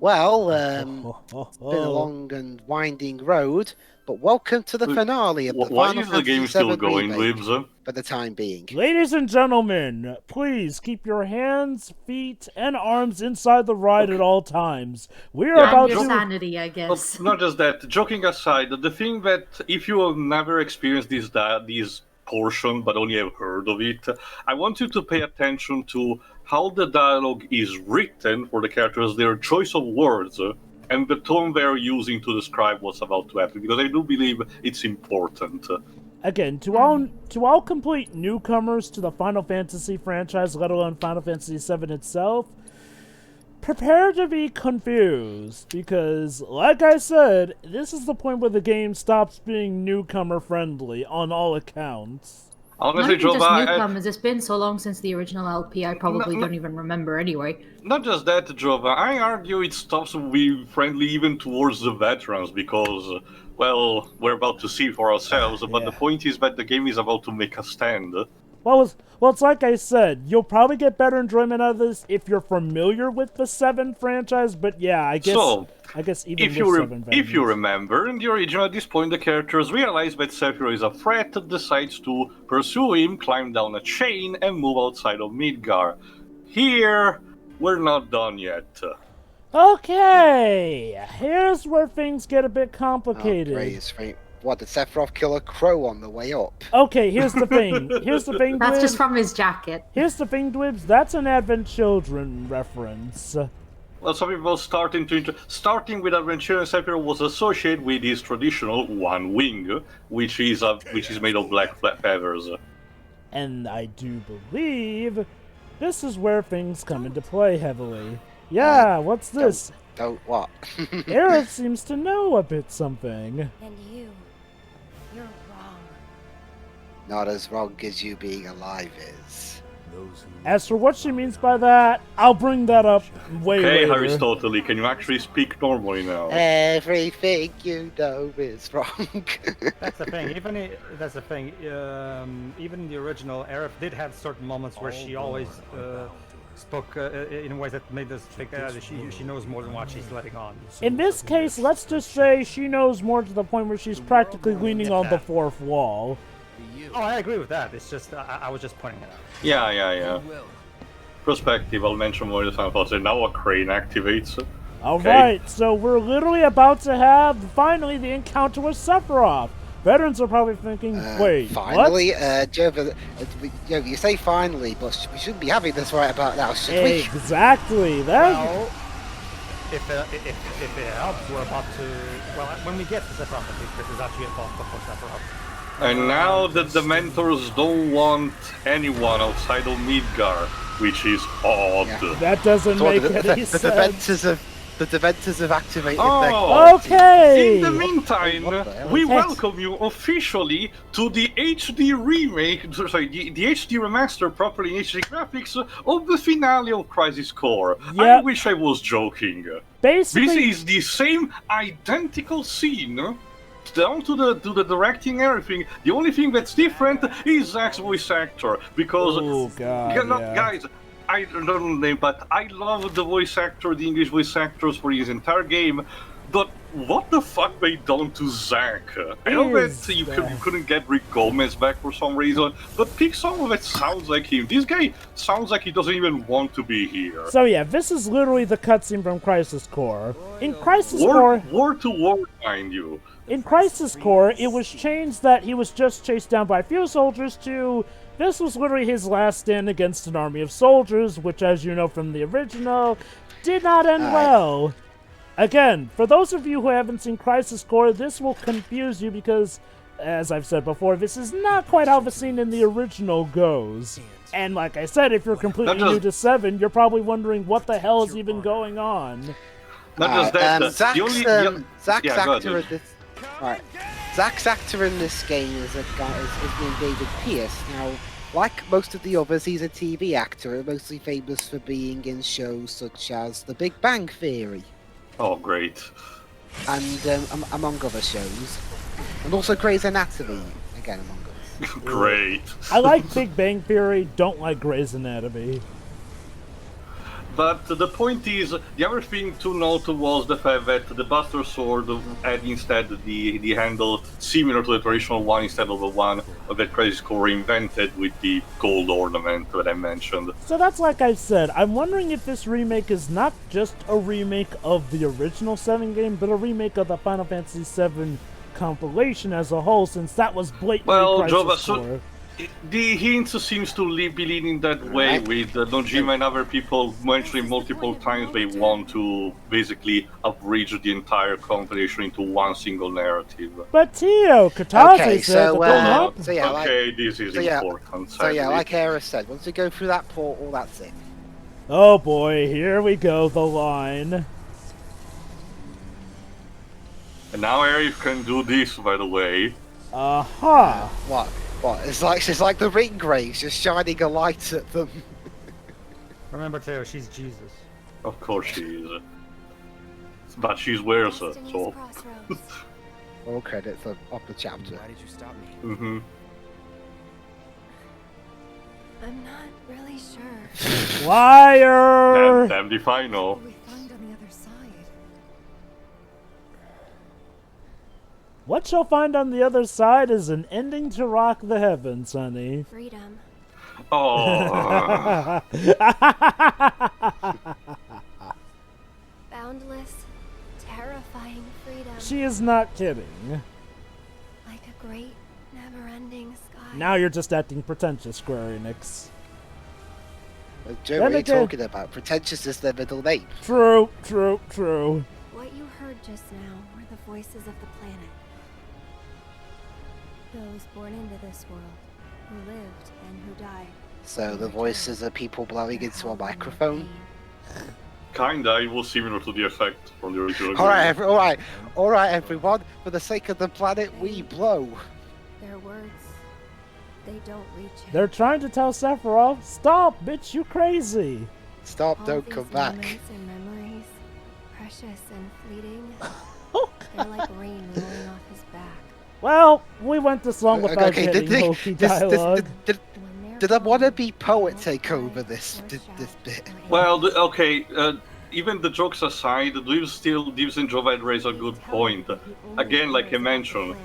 Well, it's been a long and winding road, but welcome to the finale of the Why Final is the Fantasy game still VII going, Remake, Dwibs? for the time being. Ladies and gentlemen, please keep your hands, feet, and arms inside the ride at all times. We are about Your to... sanity, I guess. Not just that, joking aside, the thing that if you have never experienced this portion but only have heard of it, I want you to pay attention to how the dialogue is written for the characters, their choice of words, and the tone they're using to describe what's about to happen, because I do believe it's important. Again, to all complete newcomers to the Final Fantasy franchise, let alone Final Fantasy VII itself, prepare to be confused, because, like I said, this is the point where the game stops being newcomer-friendly on all accounts. Honestly, Not even just Jova, newcomers, it's been so long since the original LP, I probably don't even remember anyway. not just that, Jova, I argue it stops being friendly even towards the veterans, because, well, we're about to see for ourselves, but Yeah. the point is that the game is about to make a stand. Well, it's like I said, you'll probably get better enjoyment out of this if you're familiar with the 7 franchise, but yeah, I guess even If with you, 7 if you vengeance. remember, in the original, at this point, the characters realize that Sephiroth is a threat, decides to pursue him, climb down a chain, and move outside of Midgar. Here, we're not done yet. Okay, here's where things get a bit Oh, complicated. praise, right. What, did Sephiroth kill a crow on the way up? Okay, here's the thing. That's just from his jacket. Here's the thing, Dwibs. That's an Advent Children reference. Well, some people starting with Adventure, and Sephiroth was associated with his traditional one wing, which is made of black feathers. And I do believe this is where things come into play heavily. Yeah, what's this? Don't what? Aerith seems to know a bit something. And you're wrong. Not as wrong as you being alive is. As for what she means by that, I'll bring that up way Hey, later. Aristotle, can you actually speak normally now? Everything you know is wrong. That's the thing. Even in the original, Aerith did have certain moments where she always spoke in ways that made us think that she knows more than what she's letting on. In this case, let's just say she knows more to the point where she's practically leaning on the fourth wall. Oh, I agree with that. It's just I was just pointing it out. Yeah. Perspective, I'll mention more in the Final Fantasy. Now a crane activates. Alright, so we're literally about to have, finally, the encounter with Sephiroth. Veterans are probably thinking, wait, finally? what? Jova, you say finally, but we shouldn't be having this right about now, should we? Exactly, Well, if it helps, we're about to... Well, when we get to Sephiroth, I think this is actually a boss before Sephiroth. And now the Dementors don't want anyone outside of Midgar, which is odd. Yeah. That doesn't So make the any sense. The Dementors have activated Oh, Okay! In the meantime, What the hell we is that? welcome you officially to the HD remake, sorry, the HD remaster, properly in HD graphics, of the finale of Crisis Core. I Yep. wish I was joking. Basically, This is the same identical scene, down to the directing and everything. The only thing that's different is Zack's voice actor, because oh god, yeah. guys, I don't know the name, but I love the voice actor, the English voice actors for his entire game. But what the fuck they done to Zack? I know that you couldn't get Rick Gomez back for some reason, but pick someone that sounds like him. This guy sounds like he doesn't even want to be here. So yeah, this is literally the cutscene from Crisis Core. In Crisis Core, Word to word, mind you. In Crisis Core, it was changed that he was just chased down by a few soldiers to... This was literally his last stand against an army of soldiers, which, as you know from the original, did not end well. Again, for those of you who haven't seen Crisis Core, this will confuse you because, as I've said before, this is not quite how the scene in the original goes. And like I said, if you're completely new to 7, you're probably wondering what the hell is even going on. Not just that, Zack's yeah, go actor ahead. in this... Right. Zack's actor in this game is named David Pierce. Now, like most of the others, he's a TV actor, mostly famous for being in shows such as The Big Bang Theory. Oh, great. And among other shows. And also Grey's Anatomy, again among others. Great. I like Big Bang Theory, don't like Grey's Anatomy. But the point is, the other thing to note was the fact that the Buster Sword had instead the handle similar to the traditional one instead of the one that Crisis Core invented with the gold ornament that I mentioned. So that's like I said, I'm wondering if this remake is not just a remake of the original 7 game, but a remake of the Final Fantasy 7 compilation as a whole, since that was blatantly Crisis Core. The hint seems to be leaning that way, with Nojima and other people mentioning multiple times they want to basically abridge the entire compilation into one single narrative. But Tio, Katase said this is important. So yeah, like Era said, once we go through that portal, that's it. Oh boy, here we go, the line. And now Arif can do this, by the way. Aha! What? What? It's like the ring graves just shining a light at them. Remember, Theo, she's Jesus. Of course she is. But she's wears it, so. All credits of the chapter. Why did you stop me? Mm-hmm. I'm not really sure. Liar! Damn if I know. We find on the other side. What you'll find on the other side is an ending to rock the heavens, honey. Freedom. Oh. Boundless, terrifying freedom. She is not kidding. Like a great, never-ending sky. Now you're just acting pretentious, Square Enix. Joe, what are you talking about? Pretentious is their middle name. True, true, true. What you heard just now were the voices of the planet. Those born into this world, who lived and who died. So the voices are people blowing into a microphone? Kinda, it was similar to the effect from the original. Alright, everyone. For the sake of the planet, we blow. Their words, they don't reach him. They're trying to tell Sephiroth, stop, bitch, you crazy. Stop, All don't these come back. moments and memories, precious and fleeting, they're like rain rolling off his back. Well, we went this long without getting hokey dialogue. Did a wannabe poet take over this bit? Well, even the jokes aside, Dwibs and Jova raise a good point. Again, like I mentioned,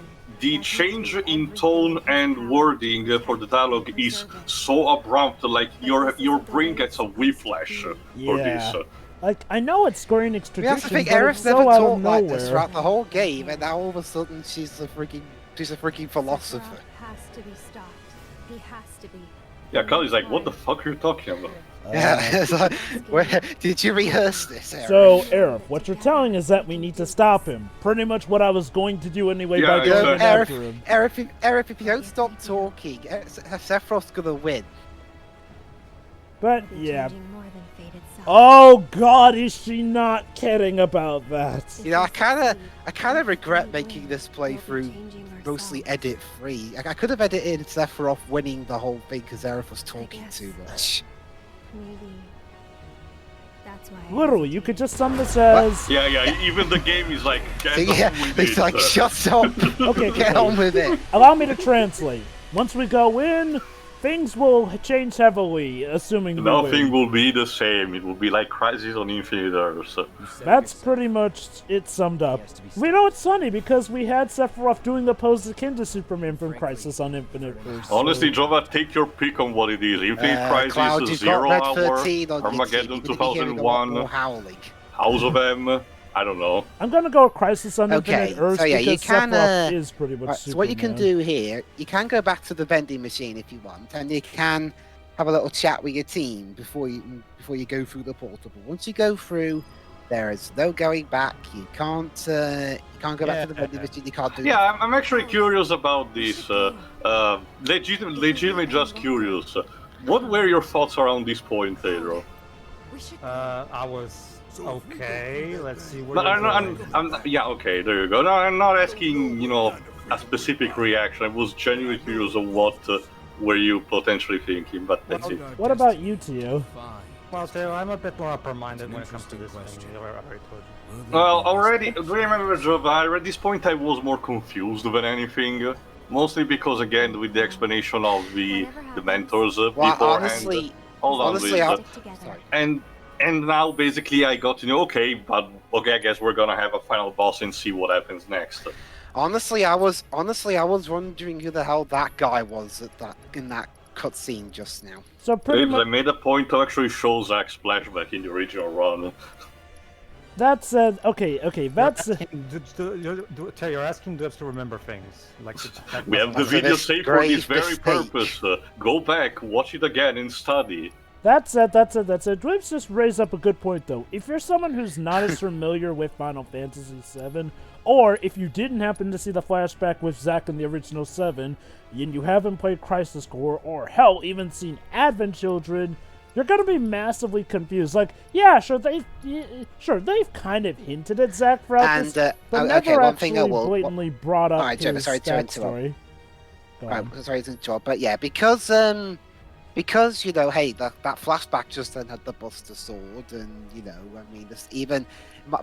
the change in tone and wording for the dialogue is so abrupt, like your brain gets a whiplash for this. Like, I know it's Square Enix tradition, That's the thing, but Aerith's it's never so out talked of like nowhere. this throughout the whole game, and now all of a sudden she's a freaking philosopher. Sephiroth has to be stopped. He has to be. Yeah, Kali's like, what the fuck are you talking about? Yeah, it's like, did you rehearse this, Aerith? So, Aerith, what you're telling is that we need to stop him. Pretty much what I was going to do anyway by going in after him. Aerith, if you don't stop talking, Sephiroth's gonna win. But, Be yeah. changing more than fated self. Oh god, is she not kidding about that? You know, I kind of regret making this playthrough mostly edit-free. I could have edited Sephiroth winning the whole thing because Aerith was talking too much. Maybe that's why. Literally, you could just sum this as... Yeah, even the game is like, He's like, shut up! Okay, Get on with it! Allow me to translate. Once we go in, things will change heavily, assuming we nothing win. will be the same. It will be like Crisis on Infinite Earths. That's pretty much it summed up. We know it's funny because we had Sephiroth doing the pose akin to Superman from Crisis on Infinite Earths. Honestly, Jova, take your pick on what it is. Infinite Crisis, Cloud, you've got Zero Red Hour, 13 on Armageddon your team. You're gonna be hearing a lot 2001, more howling. House of M. I don't know. I'm gonna go with Crisis on Okay, Infinite Earths so yeah, you because can, Sephiroth is pretty much Right, Superman. so what you can do here, you can go back to the vending machine if you want, and you can have a little chat with your team before you go through the portal. But once you go through, there is no going back. You can't go back to the vending machine. You can't do. Yeah, I'm actually curious about this. Legitimately just curious. What were your thoughts around this point, Pedro? I was okay. Let's see where. Yeah, okay, there you go. No, I'm not asking, a specific reaction. I was genuinely curious of what were you potentially thinking, but that's it. What about you, Tio? Well, Theo, I'm a bit more upper-minded when it comes to this thing. I already told you. Well, already, do you remember, Jova, at this point I was more confused than anything. Mostly because, again, with the explanation of the mentors, Well, beforehand. honestly, Hold on, please. sorry. And And now basically I got to know, okay, I guess we're gonna have a final boss and see what happens next. Honestly, I was wondering who the hell that guy was in that cutscene just now. So pretty Dwibs, I much made a point to actually show Zack's flashback in the original run. that said, okay, that's You're asking Dwibs to remember things. Like We have the That's video a saved for this grave very mistake. purpose. Go back, watch it again, and study. That's it. Dwibs just raised up a good point, though. If you're someone who's not as familiar with Final Fantasy VII, or if you didn't happen to see the flashback with Zack in the original 7, and you haven't played Crisis Core, or hell, even seen Advent Children, you're gonna be massively confused. Like, yeah, sure, they've kind of hinted at Zack throughout this, but never one actually thing I will. blatantly brought up Alright, his Jimmy, sorry to interrupt. backstory. Go on. Right, sorry to interrupt, but yeah, because you know, hey, that flashback just then had the Buster Sword, and you know, I mean, even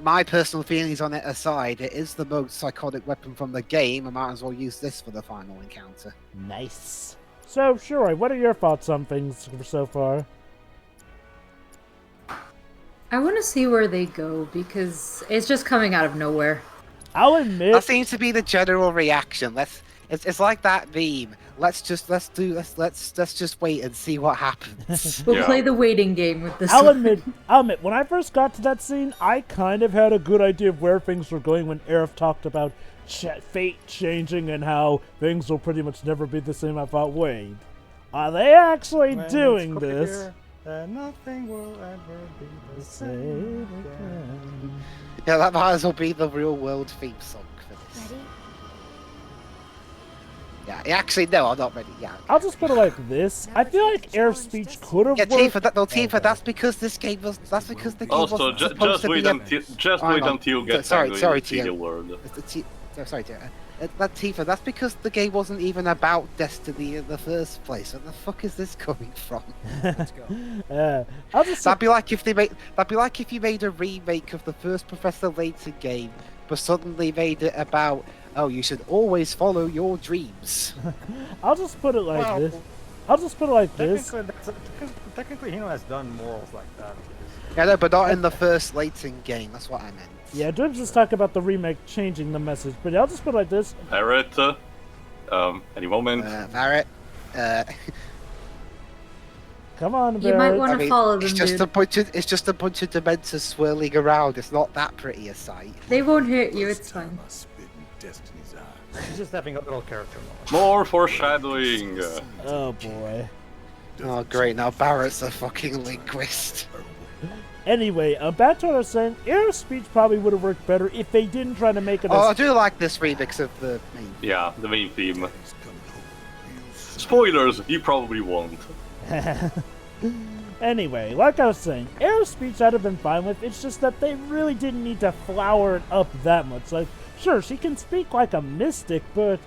my personal feelings on it aside, it is the most psychotic weapon from the game. I might as well use this for the final encounter. Nice. So, Shiroi, what are your thoughts on things so far? I want to see where they go because it's just coming out of nowhere. I'll admit, That seems to be the general reaction. It's like that meme. Let's just wait and see what happens. We'll Yeah. play the waiting game with this. I'll admit, when I first got to that scene, I kind of had a good idea of where things were going when Aerith talked about fate changing and how things will pretty much never be the same. I thought, wait, are they actually doing this? Nothing will ever be the same again. Yeah, that might as well be the real world theme song for this. Ready? Yeah, actually, no, I'm not ready. Yeah. I'll just put it like this. I feel like Aerith's speech could have Yeah, worked. Tifa, that's because this game was. That's because the game Also, wasn't supposed just to wait be. wait until you get Sorry, to sorry, see the Tia. world. Sorry, Tifa. That Tifa, that's because the game wasn't even about Destiny in the first place. Where the fuck is this coming from? Let's go. I'll just That'd be like if you made a remake of the first Professor Layton game, but suddenly made it about, oh, you should always follow your dreams. I'll just put it like Well, this. I'll just put it like this. Technically, Hino has done morals like that. Yeah, no, but not in the first Layton game. That's what I meant. Yeah, Dwibs is talking about the remake changing the message, but I'll just put it like this. Barrett, any moment. Barrett. Come on, You might Barrett. want to follow them, it's just dude. it's just a bunch of Dementors swirling around. It's not that pretty a sight. They won't hurt you, it's fine. He's just having a little character moment. More foreshadowing. Oh boy. Oh great, now Barrett's a fucking linguist. Anyway, back to what I was saying. Aerith's speech probably would have worked better if they didn't try to make it. Oh, I As... do like this remix of the main. Yeah, the main theme. Spoilers, you probably won't. Anyway, like I was saying, Aerith's speech I'd have been fine with. It's just that they really didn't need to flower it up that much. Like, sure, she can speak like a mystic, but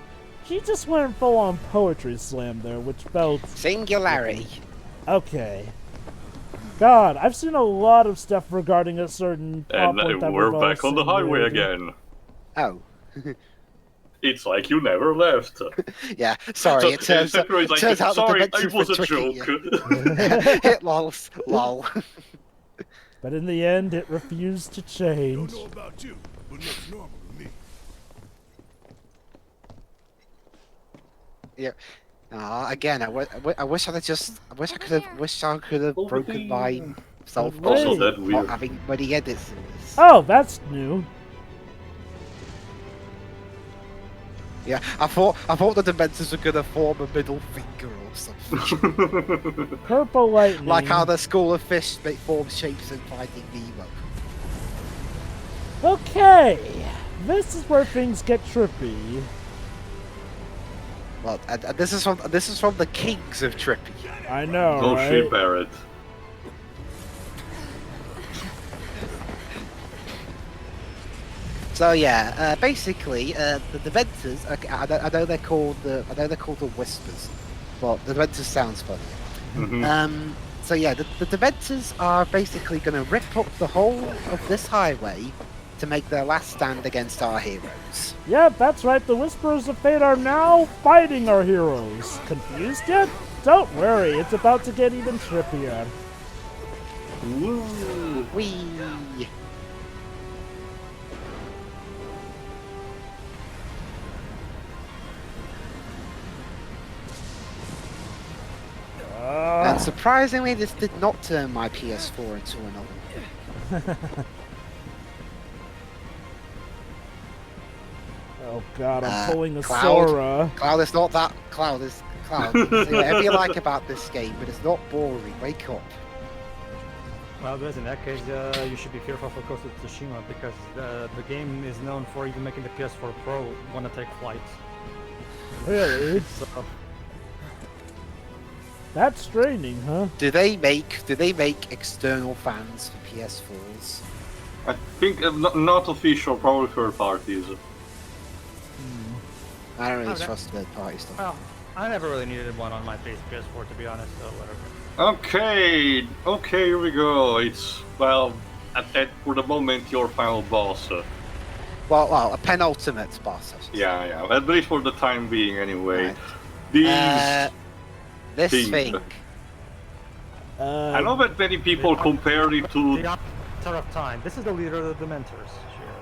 she just went full-on poetry slam there, which felt... Singularity. Okay. God, I've seen a lot of stuff regarding a certain plot And point that we're we've all back on the seen highway already. again. Oh. It's like you never left. Yeah, sorry, it turns out Sakura is like, turns out the sorry, Dementors it was were a tricking joke. you. Lols. Lol. But in the end, it refused to change. Don't know about you, but looks normal to me. Yeah. Again, I wish I could have broken myself Also Wait. that not weird. having many edits in this. Oh, that's new. Yeah, I thought the Dementors were gonna form a middle finger or something. Purple lightning. Like how the School of Fish forms shapes in Finding Nemo. Okay, this is where things get trippy. Well, and this is from the Kings of Trippy. I know, No right? shit, Barrett. So yeah, basically, the Dementors. I know they're called the Whispers, but the Dementors sounds funny. Mhm. So yeah, the Dementors are basically going to rip up the whole of this highway to make their last stand against our heroes. Yep, that's right. The Whisperers of Fate are now fighting our heroes. Confused yet? Don't worry, it's about to get even trippier. Woo. Whee! And surprisingly, this did not turn my PS4 into an oven. Oh god, I'm pulling a Cloud. Sora. Cloud, it's not that. Cloud is Cloud. Say whatever you like about this game, but it's not boring. Wake up. Well, guys, in that case, you should be fearful for Ghost of Tsushima because the game is known for even making the PS4 Pro want to take flight. Really? So, That's straining, huh? Do they make external fans for PS4s? I think not official, probably third parties. I don't really Okay. trust third party stuff. well, I never really needed one on my PS4 to be honest, so whatever. Okay, here we go. It's, well, for the moment, your final boss. Well, a penultimate boss. I should say. Yeah, at least for the time being, anyway. Right. These This thing. thing. I know that many people compare it to. The Arbiter of Time. This is the leader of the Dementors.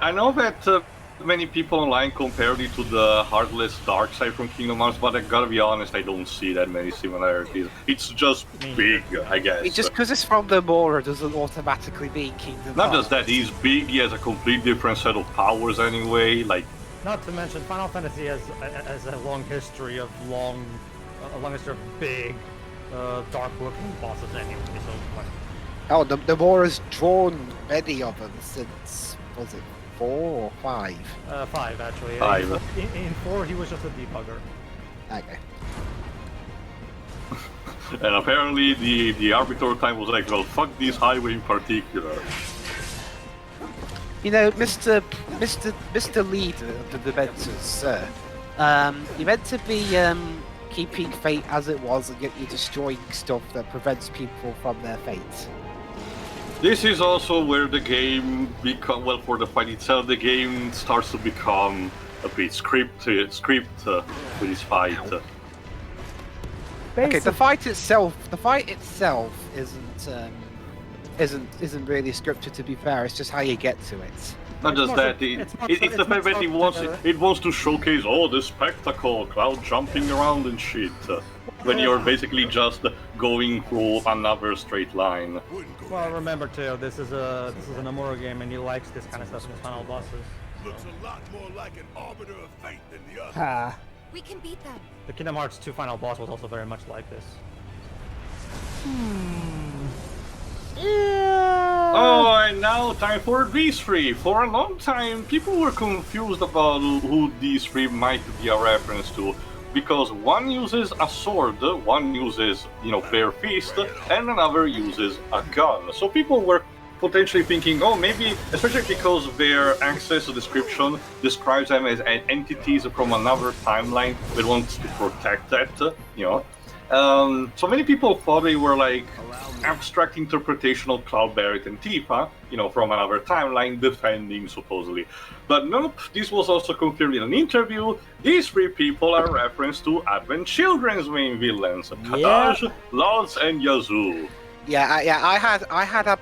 I know that many people online compared it to the Heartless Dark Side from Kingdom Hearts, but I gotta be honest, I don't see that many similarities. It's just big, I guess. Just because it's from the Mora doesn't automatically mean Kingdom Not Hearts. just that, he's big, he has a complete different set of powers anyway, like... Not to mention, Final Fantasy has a long history of big, dark-looking bosses anyway. So, like, Oh, the Mora's drawn many of them since, was it 4 or 5? 5 actually. 5. In 4, he was just a debugger. Okay. And apparently the Arbiter time was like, well, fuck this highway in particular. You know, Mr. Leader of the Dementors, sir, you're meant to be keeping fate as it was, and yet you're destroying stuff that prevents people from their fate. This is also where the game for the fight itself, the game starts to become a bit script with this fight. Okay, the fight itself isn't really scripted. To be fair, it's just how you get to it. Not just that, it's the fact that it wants to showcase the spectacle, Cloud jumping around and shit. When you're basically just going through another straight line. Well, remember too, this is a Nomura game, and he likes this kind of stuff in his final bosses. Looks a lot more like an arbiter of fate than the other. Ha. We can beat them. The Kingdom Hearts 2 final boss was also very much like this. Yeah. Oh, and now time for these three. For a long time, people were confused about who these three might be a reference to. Because one uses a sword, one uses, bare fist, and another uses a gun. So people were potentially thinking, oh, maybe, especially because their access description describes them as entities from another timeline that wants to protect that, So many people thought they were like abstract interpretation of Cloud, Barret, and Tifa, from another timeline, defending supposedly. But nope, this was also confirmed in an interview. These three people are a reference to Advent Children's main villains, Kataj, Lodz, and Yazoo. I had a.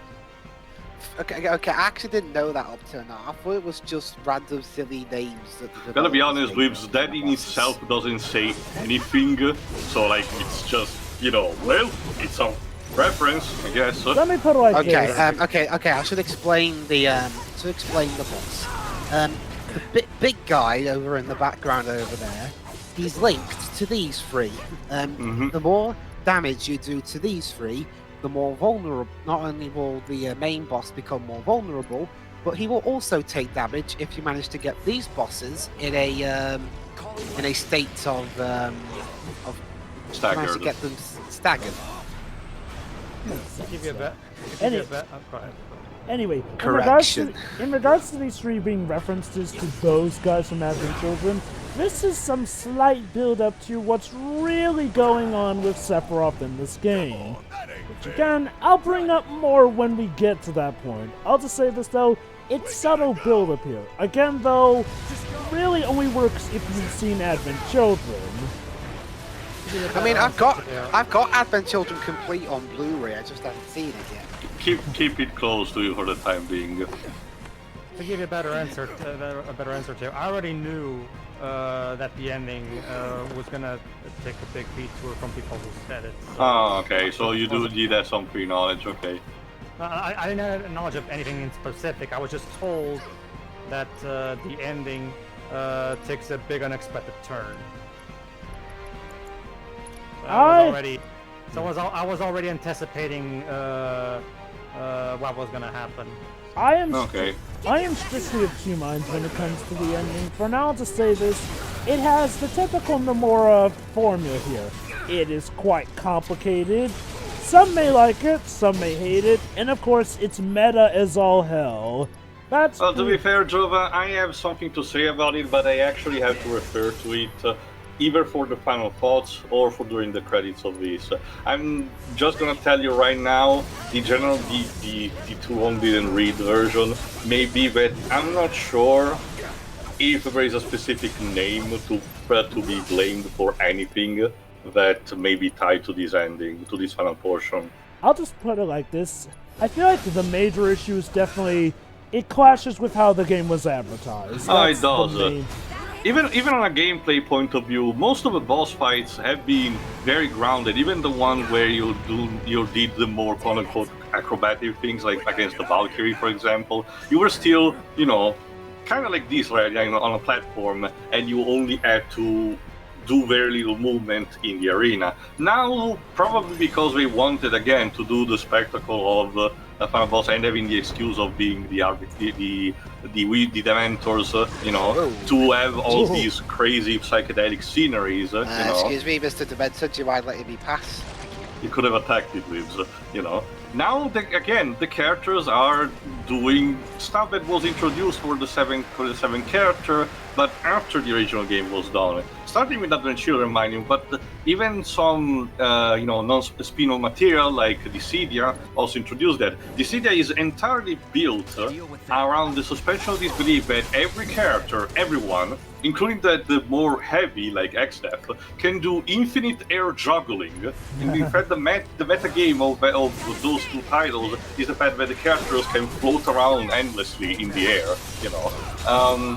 Okay, I actually didn't know that up till now. I thought it was just random silly names. Gotta be honest, Dwibs, that in itself doesn't say anything, so it's just, it's a reference, I guess. Let me put it like this. Okay. I should explain the boss. The big guy over in the background over there, he's linked to these three. The more damage you do to these three, the more vulnerable. Not only will the main boss become more vulnerable, but he will also take damage if you manage to get these bosses in a state of staggered. manage to get them staggered. I'll give you a bet. Go ahead. Anyway, Correction. in regards to these three being references to those guys from Advent Children, this is some slight build-up to what's really going on with Sephiroth in this game. Which again, I'll bring up more when we get to that point. I'll just say this though, it's subtle build-up here. Again though, really only works if you've seen Advent Children. I mean, I've got Advent Children complete on Blu-ray. I just haven't seen it yet. Keep it close to you for the time being. To give you a better answer, to I already knew that the ending was gonna take a big detour from people who said it. So Okay. So you did have some pre-knowledge, okay. I didn't have knowledge of anything in specific. I was just told that the ending takes a big unexpected turn. So I was already anticipating what was gonna happen. I am strictly of two minds when it comes to the ending. For now, to say this, it has the typical Nomura formula here. It is quite complicated. Some may like it, some may hate it, and of course, it's meta as all hell. That's Well, to be fair, Jova, I have something to say about it, but I actually have to refer to it either for the final thoughts or for during the credits of this. I'm just gonna tell you right now, the 200 version may be that I'm not sure if there is a specific name to be blamed for anything that may be tied to this ending, to this final portion. I'll just put it like this. I feel like the major issue is definitely it clashes with how the game was advertised. It does. Even on a gameplay point of view, most of the boss fights have been very grounded. Even the one where you did the more quote-unquote acrobatic things, like against the Valkyrie, for example, you were still, kind of like this, right, on a platform, and you only had to do very little movement in the arena. Now, probably because they wanted again to do the spectacle of a final boss and having the excuse of being the Dementors, to have all these crazy psychedelic sceneries. Excuse me, Mr. Dementor, do you mind letting me pass? You could have attacked it with, Now, the characters are doing stuff that was introduced for the seven character, but after the original game was done. Starting with Advent Children, mind you, but even some, non-spin-off material like Dissidia also introduced that. Dissidia is entirely built around the suspension of disbelief that every character, everyone, including the more heavy, like X-Step, can do infinite air juggling. And in fact, the meta game of those two titles is the fact that the characters can float around endlessly in the air,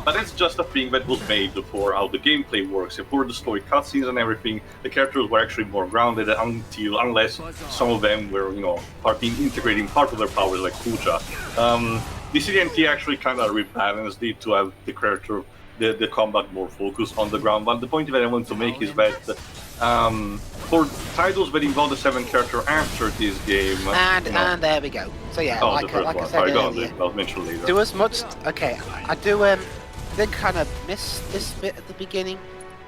But that's just a thing that was made for how the gameplay works. For the story cutscenes and everything, the characters were actually more grounded unless some of them were, integrating part of their powers, like Kuja. The CDNT actually kind of rebalanced it to have the character, the combat more focused on the ground. But the point that I want to make is that for titles that involve the 7 character after this game, and there we go. So yeah, like I said earlier, I'll mention later. Do as much. Okay, I do. Did kind of miss this bit at the beginning,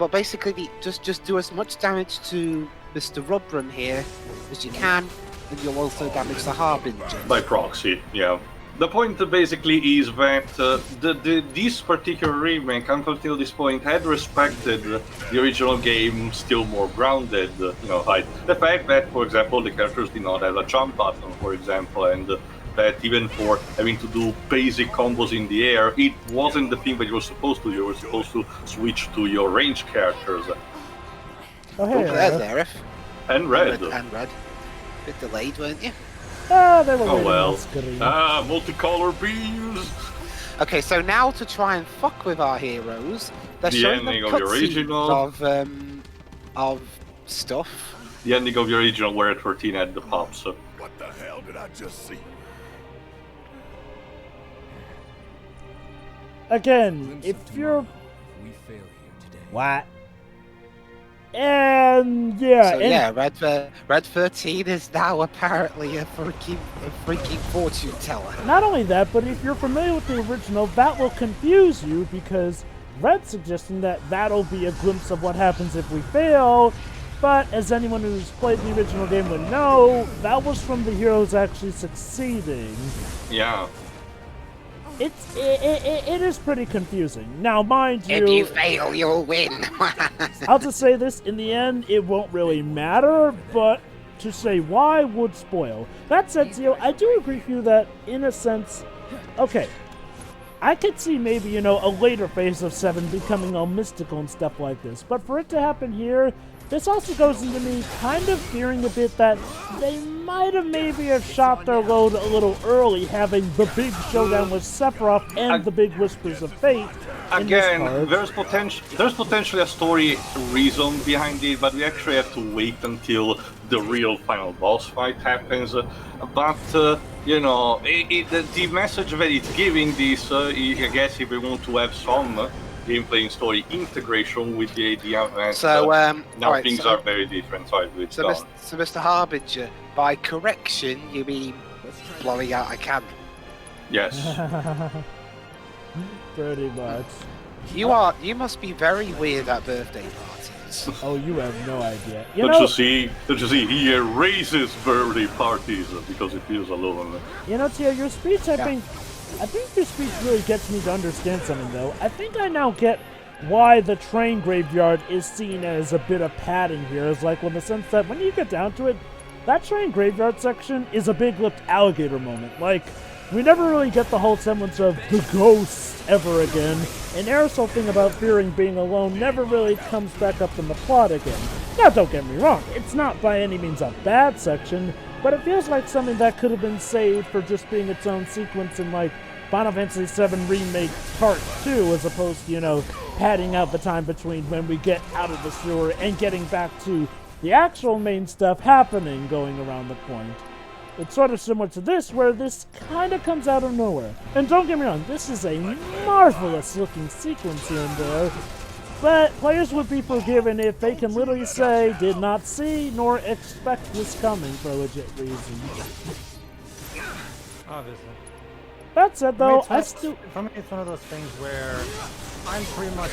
but basically just do as much damage to Mr. Rubrum here as you can, and you'll also damage the Harbinger by proxy. Yeah. The point basically is that this particular remake, until this point, had respected the original game still more grounded, like the fact that, for example, the characters did not have a jump button, for example, and that even for having to do basic combos in the air, it wasn't the thing that you were supposed to do. You were supposed to switch to your ranged characters. Oh, there's Aerith. And Red. And Red. A bit delayed, weren't you? They were multicolor beams. Okay, so now to try and fuck with our heroes, they're the showing ending them of the original of stuff. The ending of the original where 13 had the pops. What the hell did I just see? Again, if you're what? And yeah, Red 13 is now apparently a freaking fortune teller. Not only that, but if you're familiar with the original, that will confuse you because Red's suggesting that that'll be a glimpse of what happens if we fail. But as anyone who's played the original game would know, that was from the heroes actually succeeding. Yeah. It is pretty confusing. Now, mind you... If you fail, you'll win. I'll just say this, in the end, it won't really matter, but to say why would spoil. That said, Zio, I do agree with you that, in a sense, okay, I could see maybe, a later phase of 7 becoming all mystical and stuff like this, but for it to happen here, This also goes into me kind of fearing a bit that they might have maybe have shot their load a little early, having the big showdown with Sephiroth and the big Whispers of Fate. Again, there's potentially a story reason behind it, but we actually have to wait until the real final boss fight happens. But you know, the message that it's giving this, I guess, if we want to have some gameplay and story integration with the event, So, now alright, things so- are very different. So So, Mr. Harbinger, by correction, you mean blowing out a candle? yes. Pretty much. You must be very weird at birthday parties. Oh, you have no idea. You Don't know, you see, he erases birthday parties because he feels alone. Tia, your speech, I think your speech really gets me to understand something, though. I think I now get why the train graveyard is seen as a bit of padding here. It's like, in the sense that when you get down to it, that train graveyard section is a big-lipped alligator moment. Like, we never really get the whole semblance of the ghosts ever again, and Aerith's whole thing about fearing being alone never really comes back up in the plot again. Now, don't get me wrong, it's not by any means a bad section, but it feels like something that could have been saved for just being its own sequence in, like, Final Fantasy VII Remake Part 2, as opposed to, padding out the time between when we get out of the sewer and getting back to the actual main stuff happening going around the point. It's sort of similar to this, where this kind of comes out of nowhere. And don't get me wrong, this is a marvelous looking sequence here and there, but players would be forgiven if they can literally say, did not see nor expect this coming for legit reasons. Obviously. That said, though, For me, it's one of those things where I'm pretty much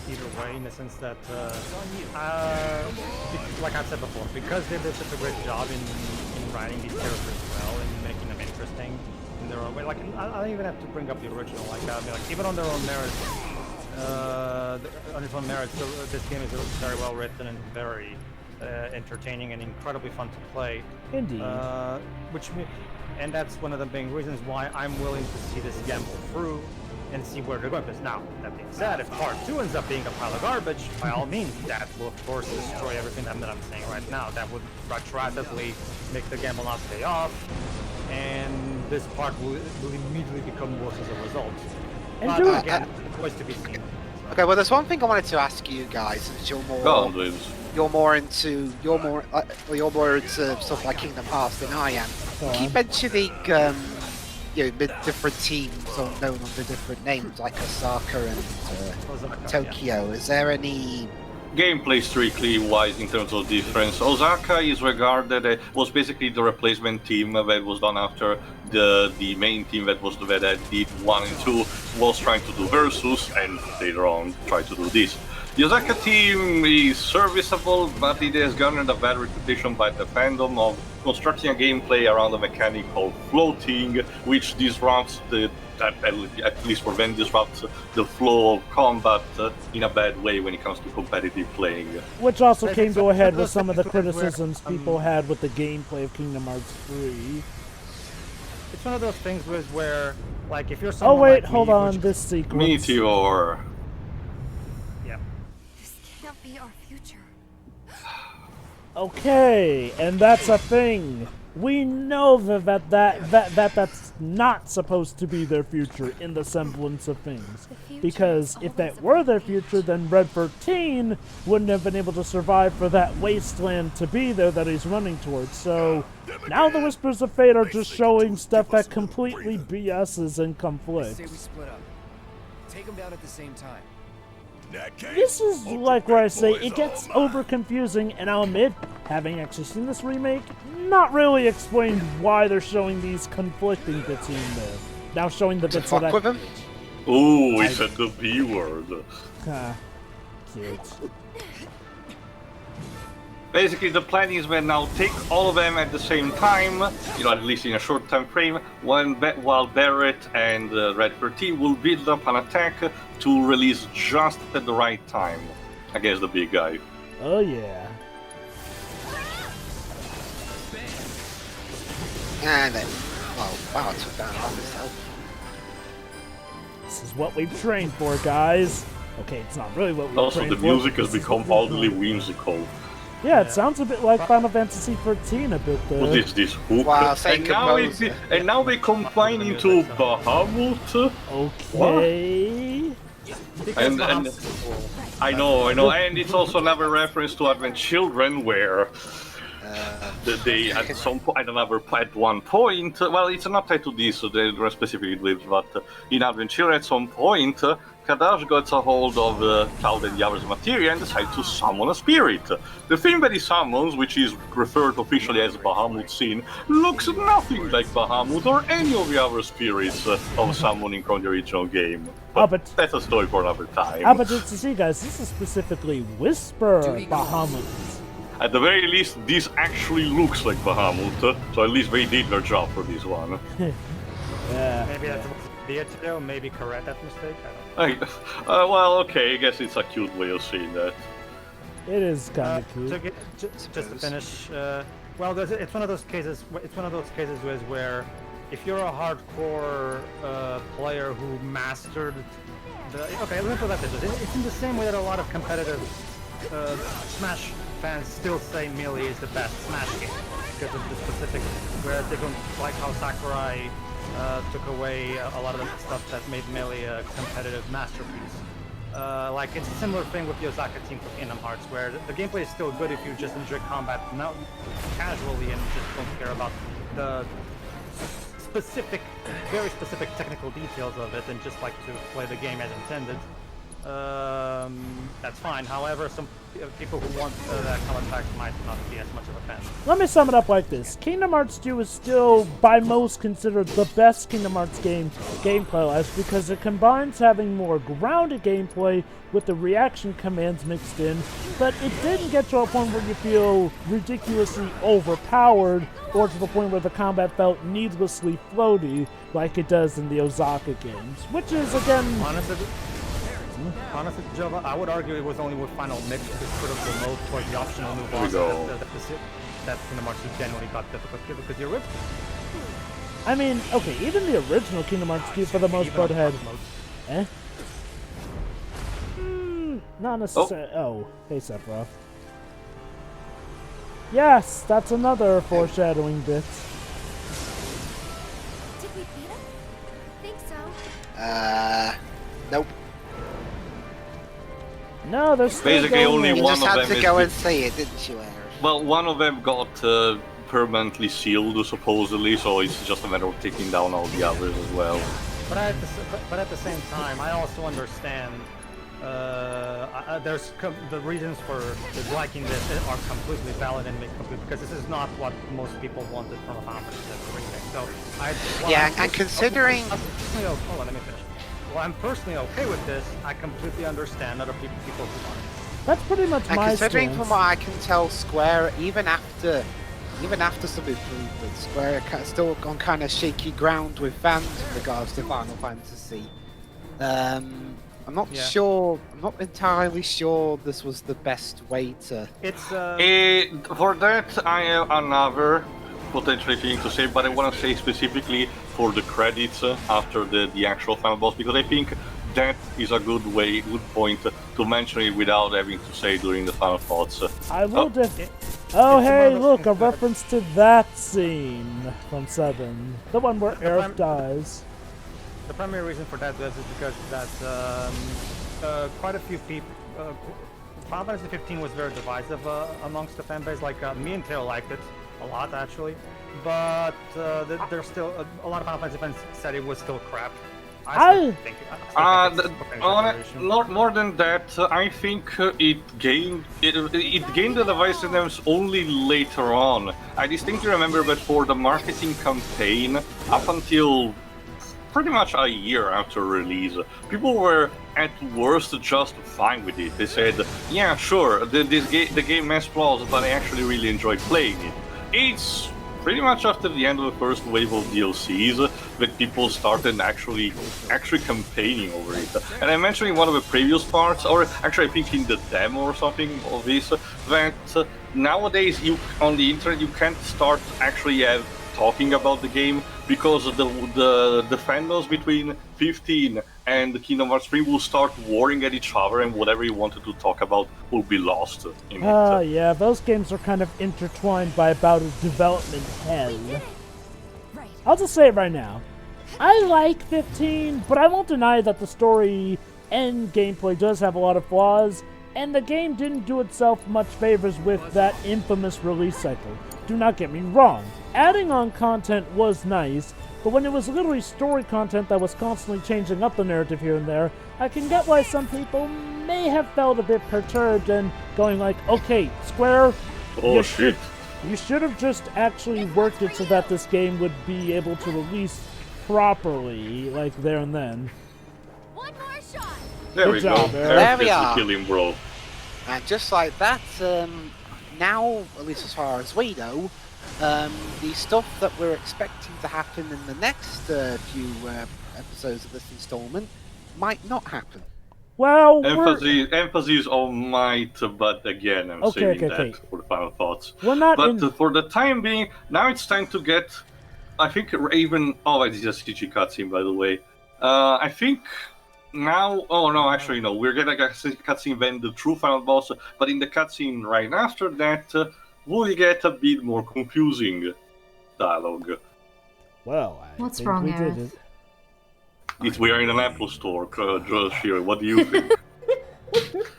either way, in the sense that, like I've said before, because they did such a great job in writing these characters well and making them interesting in their own way. Like, I don't even have to bring up the original. Like, I mean, like even on their own merits, this game is very well written and very entertaining and incredibly fun to play. Indeed. And that's one of the main reasons why I'm willing to see this gamble through and see where they're going. Because now, that being said, if part 2 ends up being a pile of garbage, by all means, that will of course destroy everything that I'm saying right now. That would retroactively make the gamble not pay off, and this part will immediately become worse as a result. But again, always to be seen. Okay, well, there's one thing I wanted to ask you guys, since you're more into stuff like Kingdom Hearts than I am. You keep mentioning different teams or known under different names like Osaka and Tokyo. Is there any gameplay strictly wise in terms of difference? Osaka is regarded was basically the replacement team that was done after the main team that did 1 and 2 was trying to do Versus, and later on tried to do this. The Osaka team is serviceable, but it has garnered a bad reputation by the fandom of constructing a gameplay around a mechanic called floating, which disrupts at least for them, disrupts the flow of combat in a bad way when it comes to competitive playing. Which also came to a head with some of the criticisms people had with the gameplay of Kingdom Hearts 3. It's one of those things where like, if you're someone Oh wait, like hold me, on, this sequence. Meteor. Yeah. This can't be our future. Okay, and that's a thing. We know that's not supposed to be their future in the semblance of things. Because if that were their future, then Red 13 wouldn't have been able to survive for that wasteland to be there that he's running towards. So now the Whispers of Fate are just showing stuff that completely BS's and conflicts. Say we split up. Take them down at the same time. This is like where I say it gets over confusing, and I'll admit, having actually seen this remake, not really explained why they're showing these conflicting bits here and there. Now showing the bits of that. with him? Ooh, he said the B word. Cute. Basically, the plan is when now take all of them at the same time, at least in a short time frame, while Barrett and Red 13 will build up an attack to release just at the right time against the big guy. Oh yeah. And then, wow, I took that on myself. This is what we've trained for, guys. Okay, it's not really what we've Also, trained the for. music has become oddly whimsical. Yeah, it sounds a bit like Final Fantasy 13 a bit there. What is this hook? Wow, same And now they combine into Bahamut. Okay. And I know, and it's also another reference to Advent Children where they at one point, well, it's not tied to this, they were specifically Dwibs, but in Advent Children at some point, Kadash gets a hold of Cloud and the others' materia and decides to summon a spirit. The thing that he summons, which is referred officially as Bahamut Sin, looks nothing like Bahamut or any of the other spirits of summoning from the original game. But that's a story for another time. But it's to see, guys, this is specifically Whisper Bahamut. At the very least, this actually looks like Bahamut, so at least they did their job for this one. Yeah. Maybe that's Beatrice, maybe correct that mistake. I don't know. Well, okay, I guess it's a cute way of saying that. It is kind of cute. Just to finish, well, it's one of those cases. It's one of those cases where, if you're a hardcore player who mastered the, okay, let me put that this way. It's in the same way that a lot of competitive Smash fans still say Melee is the best Smash game because of the specific, where they don't like how Sakurai took away a lot of the stuff that made Melee a competitive masterpiece. Like, it's a similar thing with Yozaka Team for Kingdom Hearts, where the gameplay is still good if you just enjoy combat not casually and just don't care about the specific, very specific technical details of it and just like to play the game as intended. That's fine. However, some people who want that common fact might not be as much of a fan. Let me sum it up like this. Kingdom Hearts 2 is still, by most, considered the best Kingdom Hearts game gameplay-wise because it combines having more grounded gameplay with the reaction commands mixed in, but it didn't get to a point where you feel ridiculously overpowered or to the point where the combat felt needlessly floaty like it does in the Osaka games, which is, again... Honestly, Jova, I would argue it was only with Final Mix because critical mode was the optional new boss that Kingdom Hearts 2 genuinely got difficult because the original. I mean, okay, even the original Kingdom Hearts 2 for the most part had... not necessarily... Oh, hey Sephiroth. Yes, that's another foreshadowing bit. Did we beat him? Think so. Nope. No, there's still basically only You one just of had them to is go and say it, didn't you, Eric? well, one of them got permanently sealed, supposedly, so it's just a matter of taking down all the others as well. But at the same time, I also understand the reasons for disliking this are completely valid and make complete because this is not what most people wanted from a Final Fantasy remake. So and considering... Hold on, let me finish. Well, I'm personally okay with this. I completely understand other people who want it. That's pretty much And my considering stance. from what I can tell, Square, even after some improvements, Square are still on kind of shaky ground with fans in regards to Final Fantasy. I'm not entirely sure this was the best way to... It's For that, I have another potentially thing to say, but I want to say specifically for the credits after the actual final boss, because I think that is a good point to mention it without having to say during the final thoughts. I will Oh, hey, look, a reference to that scene from 7. The one where Aerith dies. The primary reason for that is because quite a few people... Final Fantasy 15 was very divisive amongst the fanbase. Like, me and Tail liked it a lot, actually. But there's still... a lot of Final Fantasy fans said it was still crap. More than that, I think it gained the divisiveness only later on. I distinctly remember that for the marketing campaign, up until pretty much a year after release, people were at worst just fine with it. They said, yeah, sure, the game has flaws, but I actually really enjoyed playing it. It's pretty much after the end of the first wave of DLCs that people started actually campaigning over it. And I mentioned in one of the previous parts, or actually I think in the demo or something of this, that nowadays on the internet you can't start actually talking about the game because the fandoms between 15 and Kingdom Hearts 3 will start warring at each other, and whatever you wanted to talk about will be lost in it. Yeah, those games are kind of intertwined by about a development hell. Right. I'll just say it right now. I like 15, but I won't deny that the story and gameplay does have a lot of flaws, and the game didn't do itself much favors with that infamous release cycle. Do not get me wrong. Adding on content was nice, but when it was literally story content that was constantly changing up the narrative here and there, I can get why some people may have felt a bit perturbed and going like, okay, Square, Oh shit. you should have just actually worked it so that this game would be able to release properly, like there and then. One more shot. There Good we job, go. Eric. There we Gets the are. kill him, bro. And just like that, now, at least as far as we know, the stuff that we're expecting to happen in the next few episodes of this installment might not happen. Well, Emphasis on might, but again, I'm Okay, saving okay. that for the final thoughts. we're not But in... for the time being, now it's time to get. I think Raven. Oh, it's just a CG cutscene, by the way. I think now. Oh no, actually no. We're getting a cutscene then the true final boss. But in the cutscene right after that, we'll get a bit more confusing dialogue. Well, I What's think wrong, we did Eric? it. We are in an Apple store, Shiro. What do you think?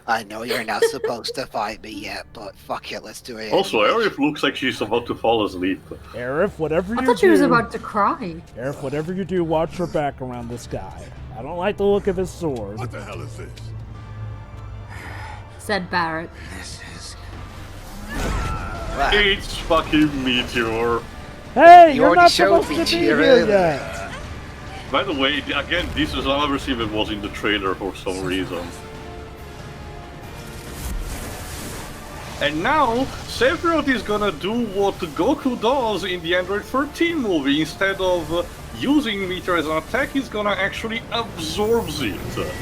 I know you're not supposed to fight me yet, but fuck it, let's do it. Also, anyway. Arif looks like she's about to fall asleep. Arif, whatever you I do... thought she was about to cry. Arif, whatever you do, watch your back around this guy. I don't like the look of his sword. What the hell is this? Said Barrett. Right. It's fucking Meteor. Hey, You you're already not showed supposed me to be here here earlier. yet. By the way, again, this is another scene that was in the trailer for some reason. And now, Sephiroth is gonna do what Goku does in the Android 13 movie. Instead of using Meteor as an attack, he's gonna actually absorb it.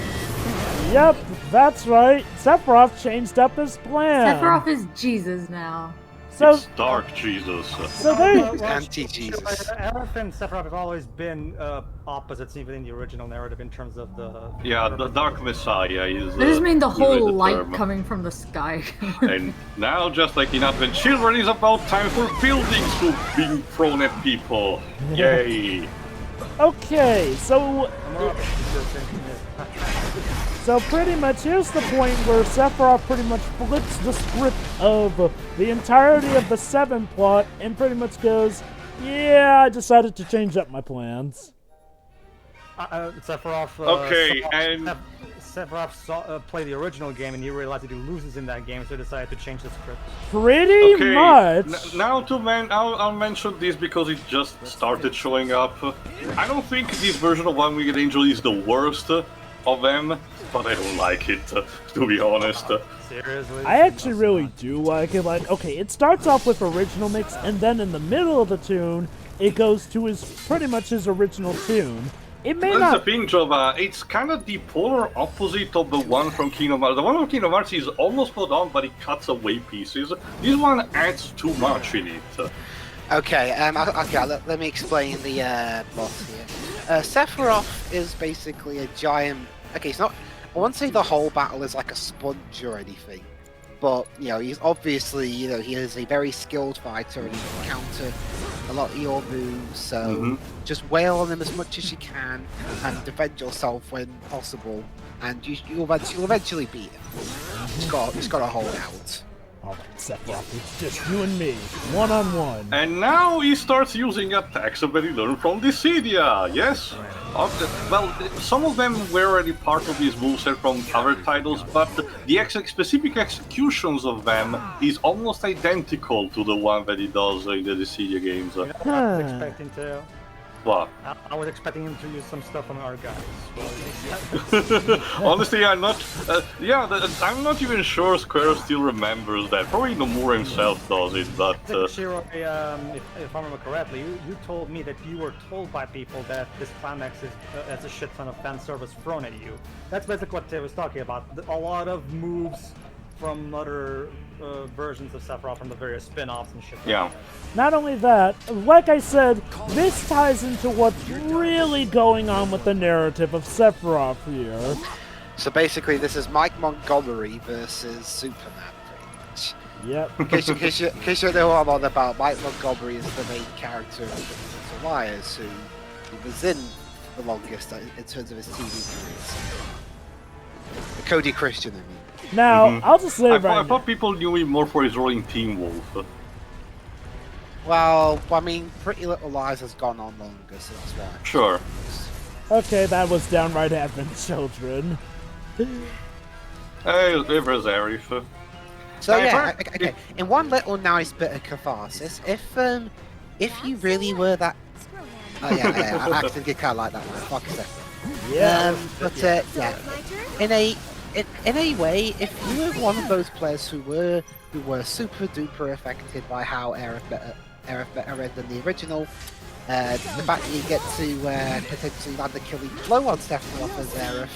Yep, that's right. Sephiroth changed up his plan. Sephiroth is Jesus now. So, It's Dark Jesus. so they... Anti-Jesus. Aerith and Sephiroth have always been opposites, even in the original narrative, in terms of the. Yeah, the Dark Messiah is. I just mean the really whole the light term. coming from the sky. And now, just like in Advent Children, it's about time for buildings to be thrown at people. Yay! Okay, so pretty much here's the point where Sephiroth pretty much flips the script of the entirety of the 7 plot and pretty much goes, yeah, I decided to change up my plans. Sephiroth. Okay, and- Sephiroth played the original game, and he realized that he loses in that game, so he decided to change the script. Pretty Okay, much. now I'll mention this because it just started showing up. I don't think this version of One Winged Angel is the worst of them, but I don't like it, to be honest. Seriously? I actually really do like it. Like, okay, it starts off with original mix, and then in the middle of the tune, it goes to pretty much his original tune. It may That's not... the thing, Jova. It's kind of the polar opposite of the one from Kingdom Hearts. The one from Kingdom Hearts is almost put on, but it cuts away pieces. This one adds too much in it. Okay, okay, let me explain the boss here. Sephiroth is basically a giant... Okay, it's not... I won't say the whole battle is like a sponge or anything, but, you know, he's obviously, you know, he is a very skilled fighter and he can counter a lot of your moves, so just wail on him as much as you can and defend yourself when possible, and you'll eventually beat him. Just gotta hold out. Alright, Sephiroth, it's just you and me, one-on-one. And now he starts using attacks that he learned from Dissidia, yes? Well, some of them were already part of his moveset from other titles, but the specific executions of them is almost identical to the one that he does in the Dissidia games. You know what I was expecting to. What? I was expecting him to use some stuff on our guys. Honestly, I'm not. I'm not even sure Square still remembers that. Probably Nomura himself does it, but. Shiro, if I remember correctly, you told me that you were told by people that this climax is as a shit ton of fan service thrown at you. That's basically what I was talking about. A lot of moves from other versions of Sephiroth from the various spin-offs and shit. Yeah. Not only that, like I said, this ties into what's really going on with the narrative of Sephiroth here. So basically, this is Mike Montgomery versus Superman, pretty much. Yep. In case you know what I'm on about, Mike Montgomery is the main character of the Wires, who was in the longest in terms of his TV careers. Cody Christian, I mean. Now, I'll just say I thought people knew him more for his role in Teen Wolf. Well, I mean, Pretty Little Lies has gone on longer, so that's why. Sure. Okay, that was downright Advent Children. Hey, there's Arif. So Hey, yeah, Frank. okay. In one little nice bit of catharsis, if you really were that, oh yeah, I actually kind of like that one. Fuck it. Yeah. Yeah, in a way, if you were one of those players who were super duper affected by how Aerith better read than the original, the fact that you get to potentially land a killing blow on Sephiroth as Aerith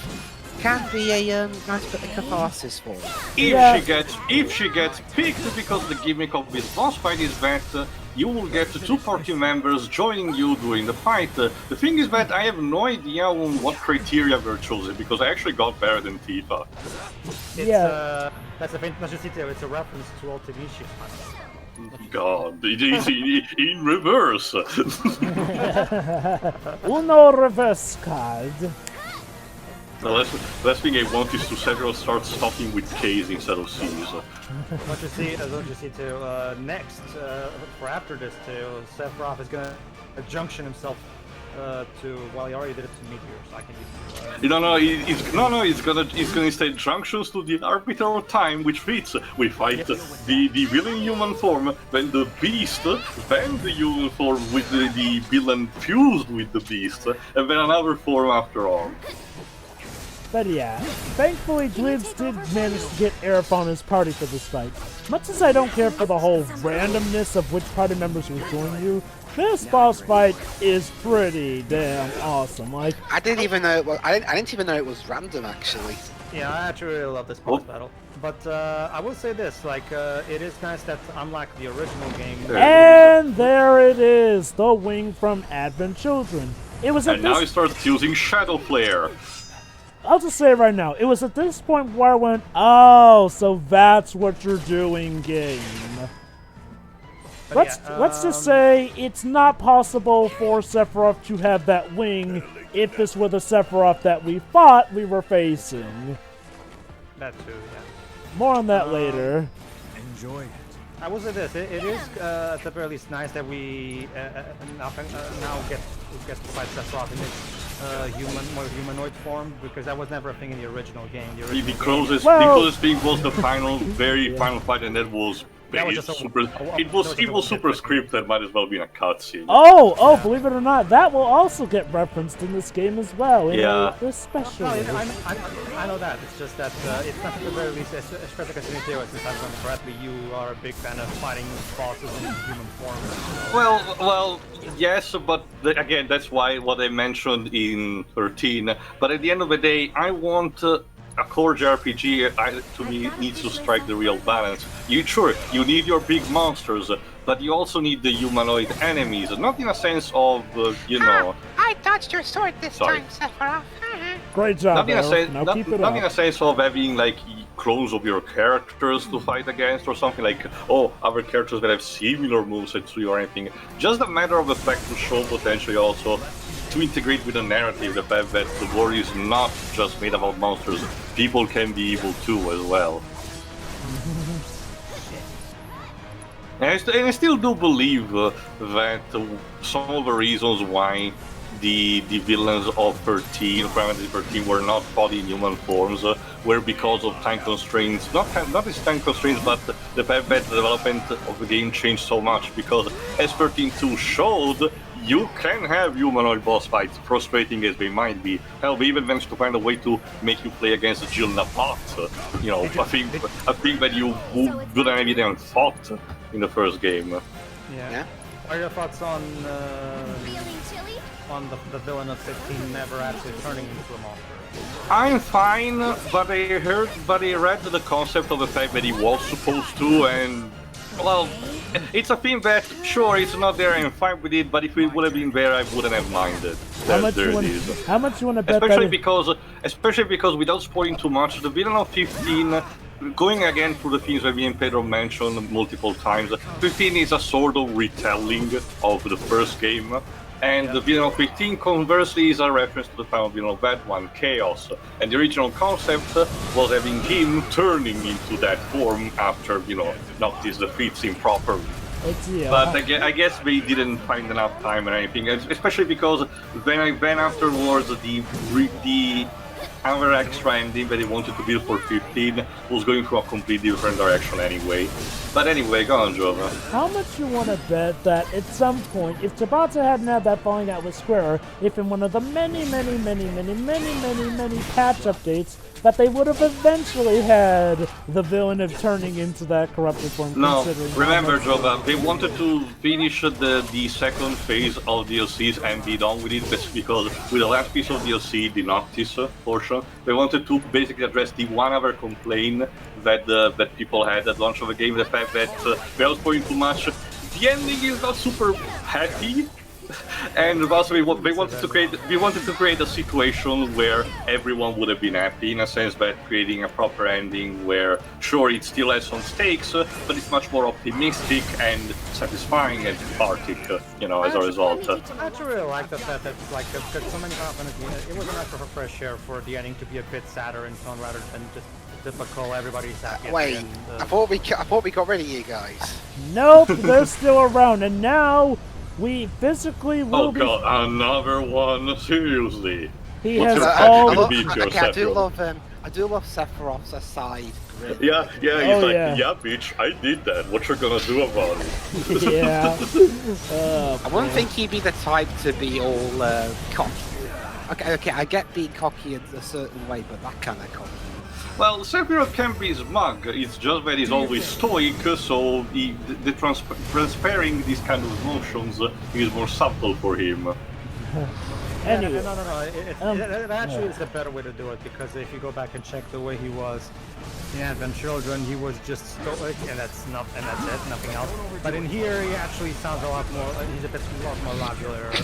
can be a nice bit of catharsis for you. If she gets picked, because the gimmick of this boss fight is that you will get two party members joining you during the fight. The thing is that I have no idea on what criteria were chosen, because I actually got better than Tifa. It's, that's a it's a reference to Ultimate. God, it is in reverse. Uno reverse card. The last thing I want is to Sephiroth start stopping with K's instead of C's. Don't you see too, next, for after this too, Sephiroth is gonna junction himself to, well, he already did it to Meteor, so I can use he's gonna instead junctions to the Arbiter of Time, which fits. We fight the villain human form, then the beast, then the human form with the villain fused with the beast, and then another form after all. But yeah, thankfully Dwibs did manage to get Aerith on his party for this fight. Much as I don't care for the whole randomness of which party members will join you, this boss fight is pretty damn awesome. Like, I didn't even know it was. I didn't even know it was random, actually. Yeah, I actually really love this boss battle. But I will say this, like, it is nice that unlike the original game. And there it is, the wing from Advent Children. It was at and now he starts using Shadow Flare. I'll just say it right now. It was at this point where I went, oh, so that's what you're doing, game. Let's just say it's not possible for Sephiroth to have that wing if this were the Sephiroth that we thought we were facing. That too, yeah. More on that later. Enjoy it. I will say this, it is at the very least nice that we now get to fight Sephiroth in its more humanoid form, because that was never a thing in the original game. The closest thing was the final fight, and that was super scripted. Might as well be in a cutscene. Oh, believe it or not, that will also get referenced in this game as well. This special. I know that. It's just that it's not at the very least, especially because since I remember correctly, you are a big fan of fighting bosses in human form. Well, yes, but again, that's why what I mentioned in 13. But at the end of the day, I want. A core JRPG, to me, needs to strike the real balance. You need your big monsters, but you also need the humanoid enemies. Not in a sense of, I dodged your sword this time, Sephiroth. Great job, not in a sense of having, like, clones of your characters to fight against or something like, other characters that have similar movesets to you or anything. Just a matter of the fact to show potentially also to integrate with the narrative the fact that the world is not just made about monsters, people can be evil too as well. And I still do believe that some of the reasons why the villains of 13, Final Fantasy 13, were not fought in human forms were because of time constraints. Not as time constraints, but the fact that the development of the game changed so much, because as 13.2 showed, you can have humanoid boss fights, frustrating as they might be. Hell, we even managed to find a way to make you play against Jill Napot. I think that you wouldn't have even fought in the first game. Yeah. What are your thoughts on the villain of 16 never actually turning into a monster? I'm fine, but I read the concept of the fact that he was supposed to, and well, it's a thing that sure it's not there. I'm fine with it, but if it would have been there, I wouldn't have minded. How much There you it want? is. How much you want to bet Especially that? especially because without spoiling too much, the villain of 15, going again through the things that me and Pedro mentioned multiple times, 15 is a sort of retelling of the first game. And the villain of 15, conversely, is a reference to the final villain of that one, Chaos. And the original concept was having him turning into that form after, Noctis defeats him properly. But I guess they didn't find enough time or anything, especially because then afterwards the other extra ending that they wanted to build for 15 was going through a completely different direction anyway. But anyway, go on, Jova. How much you want to bet that at some point, if Tabata hadn't had that falling out with Square, if in one of the many patch updates, that they would have eventually had the villain of turning into that corrupted form. No, remember, Jova, they wanted to finish the second phase of DLCs and be done with it, because with the last piece of DLC, the Noctis portion, they wanted to basically address the one other complaint that people had at launch of the game, the fact that, without spoiling too much, the ending is not super happy. And also, we wanted to create a situation where everyone would have been happy, in a sense that creating a proper ending where, sure, it still has some stakes, but it's much more optimistic and satisfying and cathartic, as a result. I actually really like the fact that, that so many components, it was a matter of fresh air for the ending to be a bit sadder in tone rather than just typical everybody's happy. Wait, I thought we got rid of you guys. Nope, they're still around, and now we physically will be... Oh god, another one? Seriously? He What's has your all... I do love Sephiroth's aside grin. Yeah, he's yeah, bitch, I did that. What you gonna do about it? Yeah. I wouldn't think he'd be the type to be all cocky. Okay, I get being cocky in a certain way, but that kind of cocky. Well, Sephiroth can be smug, it's just that he's always stoic, so transferring these kind of emotions is more subtle for him. Anyway. No. It actually is a better way to do it, because if you go back and check the way he was in Advent Children, he was just stoic, and that's it, nothing else. But in here, he actually sounds a lot more. He's a lot more modular in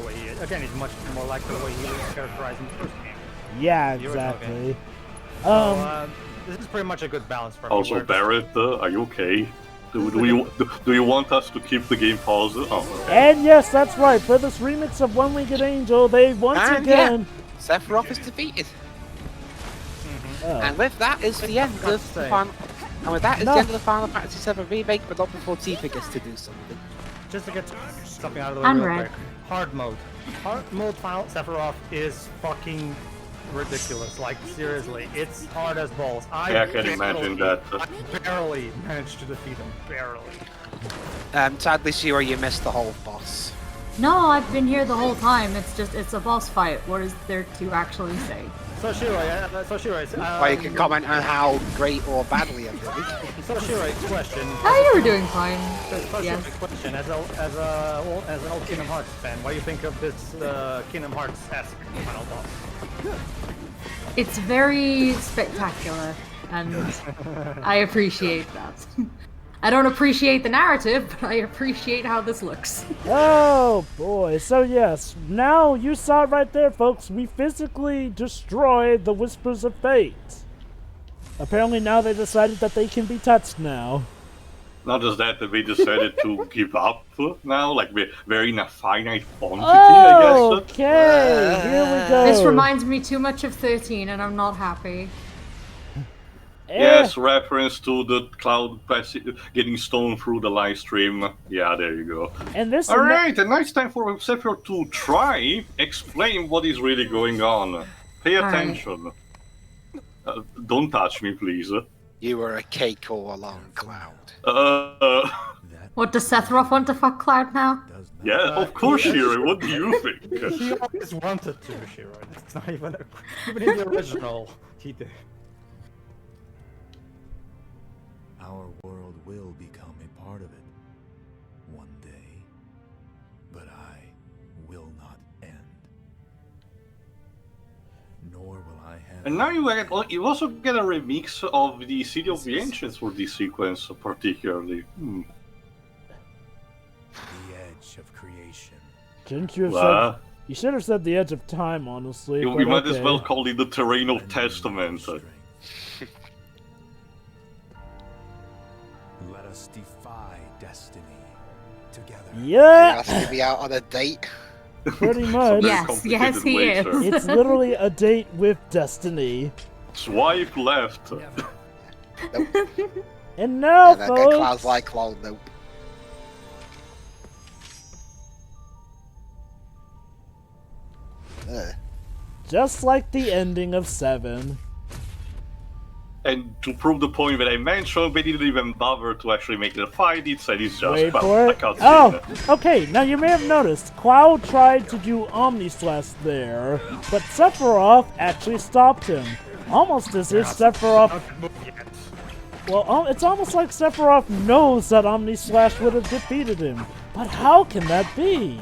the way he is. Again, he's much more like the way he was characterized in the first game. Yeah, exactly. So, this is pretty much a good balance for me. Also, Barrett, are you okay? Do you want us to keep the game paused? Oh, okay. And yes, that's right. For this remix of One Winged Angel, they once again... Yeah, Sephiroth is defeated. Oh. And with that is the end of the final... And with that is the end of the Final Fantasy VII Remake, but not before Tifa gets to do something. Just to get something out of the way real quick. Hard mode. Hard mode Final Sephiroth is fucking ridiculous. Like, seriously, it's hard as balls. I can imagine that. I barely managed to defeat him. Barely. Sadly, Shira, you missed the whole boss. No, I've been here the whole time. It's a boss fight. What is there to actually say? So Shira, Well, you can comment on how great or badly I'm doing. So Shira, question. Oh, you were doing fine. Yes. Question. As an old Kingdom Hearts fan, what do you think of this Kingdom Hearts-esque final boss? It's very spectacular, and I appreciate that. I don't appreciate the narrative, but I appreciate how this looks. Oh boy, so yes, now you saw it right there, folks. We physically destroyed the Whispers of Fate. Apparently now they decided that they can be touched now. Not just that, they decided to give up now, like they're in a finite quantity, I guess. Okay, here we go. This reminds me too much of 13, and I'm not happy. Yes, reference to the cloud getting stoned through the live stream. Yeah, there you go. And this. Alright, and now it's time for Sephiroth to explain what is really going on. Pay attention. Don't touch me, please. You were a cake all along, Cloud. What, does Sephiroth want to fuck Cloud now? Yeah, of course, Shira. What do you think? He always wanted to, Shira. It's not even in the original. He did. Our world will become a part of it one day, but I will not end. Nor nor will I have. And now you also get a remix of the City of the Ancients for this sequence, particularly. The edge of creation. Shouldn't you have said? You should have said the edge of time, honestly. We might as okay. well call it the terrain of testament. Let us defy destiny together. Yeah, Asking me out on a date. pretty much. Yes, yes, he is. It's literally a date with destiny. Swipe left. And now, And then folks, Cloud's like, well, nope. just like the ending of 7. And to prove the point that I mentioned, they didn't even bother to actually make it a fight. It's just Wait well, for a it. cutscene. Oh, okay. Now you may have noticed, Cloud tried to do Omni Slash there, but Sephiroth actually stopped him. Almost as if Sephiroth. Well, it's almost like Sephiroth knows that Omni Slash would have defeated him. But how can that be?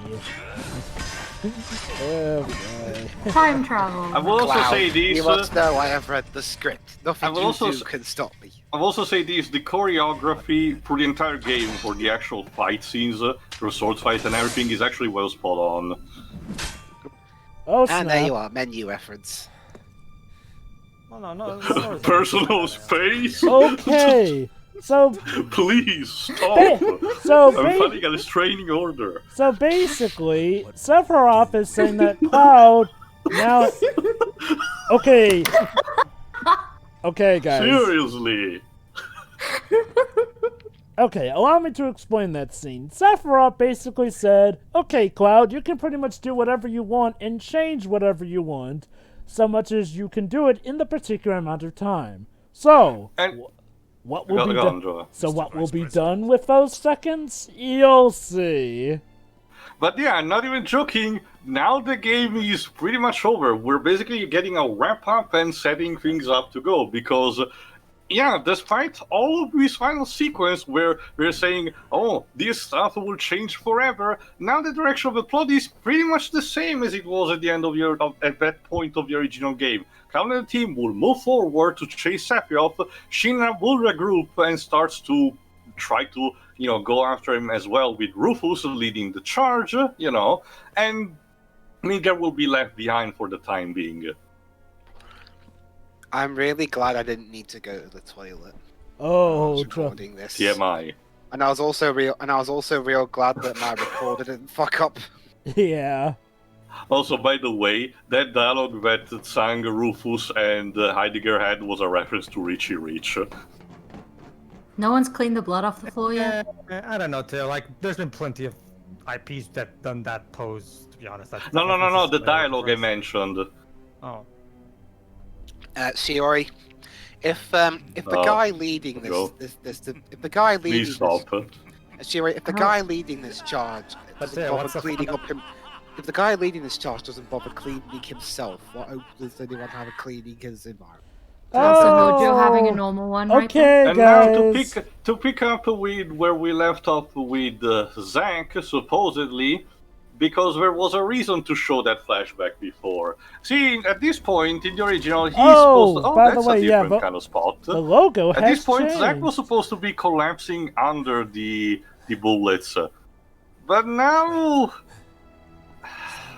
Oh boy. Time travel. I will also Cloud, say this. you must know I have read the script. I Nothing will you also do can stop me. I'll also say this, the choreography for the entire game, for the actual fight scenes, for sword fights and everything, is actually well spot on. Oh snap. And there you are, menu reference. Well, no. Personal space? Okay. So Please, stop! so I'm fighting a restraining order. So basically, Sephiroth is saying that Cloud now. Okay. Okay, guys. Seriously? Okay, allow me to explain that scene. Sephiroth basically said, "Okay, Cloud, you can pretty much do whatever you want and change whatever you want, so much as you can do it in the particular amount of time. So, And what will be go done? on, Joe. So what will be done with those seconds? You'll see." But yeah, I'm not even joking. Now the game is pretty much over. We're basically getting a wrap up and setting things up to go because, yeah, despite all of this final sequence where we're saying, oh, this stuff will change forever, now the direction of the plot is pretty much the same as it was at the end of at that point of the original game. Cloud and the team will move forward to chase Sephiroth. Shinra will regroup and starts to try to, go after him as well, with Rufus leading the charge, and Midgar will be left behind for the time being. I'm really glad I didn't need to go to the toilet. Oh, Recording this. TMI. And I was also real glad that my recorder didn't fuck up. yeah. Also, by the way, that dialogue that Tsang, Rufus, and Heidegger had was a reference to Richie Rich. No one's cleaned the blood off the floor yet? I don't know, Taylor. Like, there's been plenty of IPs that done that pose, to be honest. No, the dialogue I mentioned. Oh. Shiori, if the guy leading if the guy leading Please stop. Shiori, if the guy leading this charge But doesn't yeah, bother what's the cleaning fun- up him, if the guy leading this charge doesn't bother cleaning himself, what hope does anyone have of cleaning his environment? Also, Mojo having a normal one right there. Okay, And now guys. to pick up with where we left off with Zack, supposedly, because there was a reason to show that flashback before. See, at this point in the original, he's supposed to. Oh, by the that's way, a yeah, different but kind of spot. The logo At has this point, changed. Zack was supposed to be collapsing under the bullets, but now.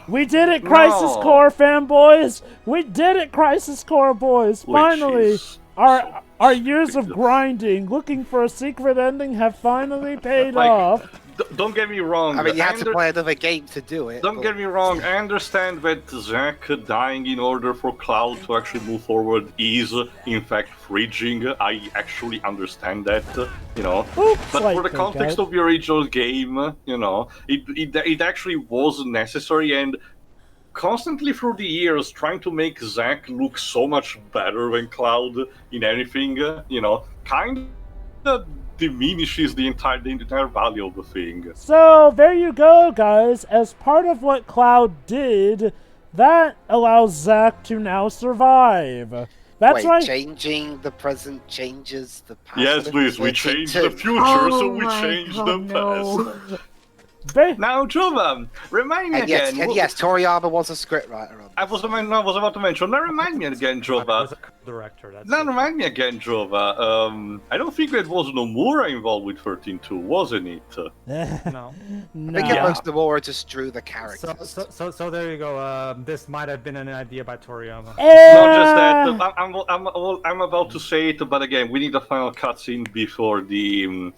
We did it, Crisis No. Core fanboys! We did it, Crisis Core boys! Which Finally, is our years of grinding, looking for a secret ending, have finally paid Like, off. Don't get me wrong. I mean, you had to play another game to do it. Don't but- get me wrong, I understand that Zack dying in order for Cloud to actually move forward is, in fact, fridging. I actually understand that, Oops, But like for the that, context guys. of the original game, it actually was necessary, and constantly through the years, trying to make Zack look so much better than Cloud in anything, kind of diminishes the entire value of the thing. So, there you go, guys. As part of what Cloud did, that allows Zack to now survive. That's Wait, right. changing the present changes the past. Yes, Luis, we It's changed into- the future, Oh so we my changed God, the no. past. Now, Jova, remind me And yes, again. and yes, Toriyama was a scriptwriter on I was about to mention. Now, remind me again, I Jova. was a director. That's Now, it. remind me again, Jova. I don't think it was Nomura involved with 13-2, wasn't it? No. I think No. most of the war just drew the characters. So there you go. This might have been an idea by Toriyama. Not just that. I'm about to say it, but again, we need a final cutscene before the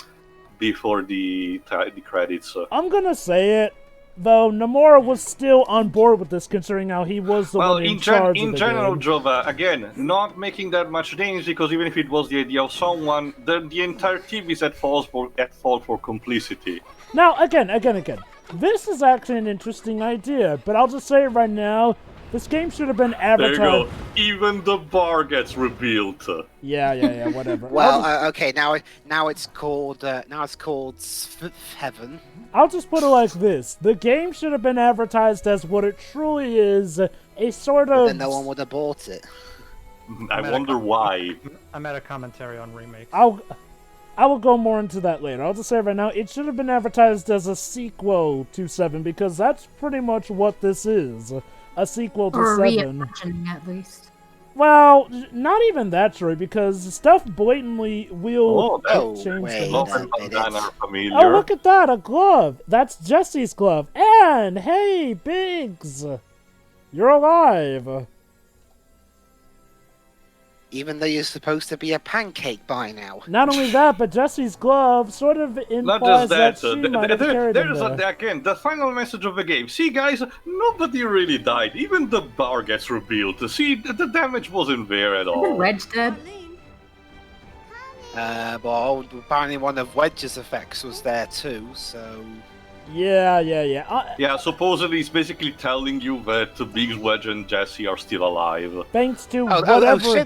credits. I'm gonna say it, though Nomura was still on board with this, considering how he was the one in charge of the general, game. Jova, again, not making that much change, because even if it was the idea of someone, the entire team is at fault for complicity. Now, again, this is actually an interesting idea, but I'll just say it right now. This game should have been There advertised. you go. Even the bar gets revealed. Yeah, whatever. Well, okay, now it's called Heaven. I'll just put it like this: the game should have been advertised as what it truly is, a sort But of. then no one would have bought it. I wonder why. I'm at a commentary on remake. I will go more into that later. I'll just say right now, it should have been advertised as a sequel to 7, because that's pretty much what this is. A sequel to Or a 7. reimagining, at least. Well, not even that, Troy, because stuff blatantly will change wait. things. Love and bandana are familiar. Oh, look at that, a glove. That's Jesse's glove. And, hey, Biggs, you're alive. Even though you're supposed to be a pancake by now. Not only that, but Jesse's glove sort of Not implies just that, that she might have carried him there's there. again the final message of the game. See, guys, nobody really died. Even the bar gets revealed. See, the damage wasn't there at all. Isn't Reg dead? Well, apparently one of Wedge's effects was there too, so... Yeah. Yeah, supposedly it's basically telling you that Biggs, Wedge, and Jesse are still alive. Thanks to Oh,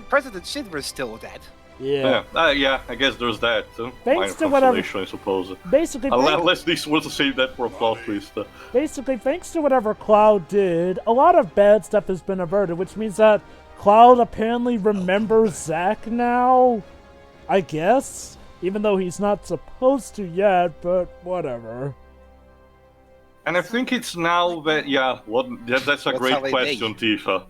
President Shinra's still dead. Yeah. Yeah, I guess there's that. Thanks to Minor whatever. consolation, I suppose. Basically, Unless this was to save that for a plot twist. Basically, thanks to whatever Cloud did, a lot of bad stuff has been averted, which means that Cloud apparently remembers Zack now. I guess, even though he's not supposed to yet, but whatever. And I think it's now that, that's a What's great how they question, Tifa.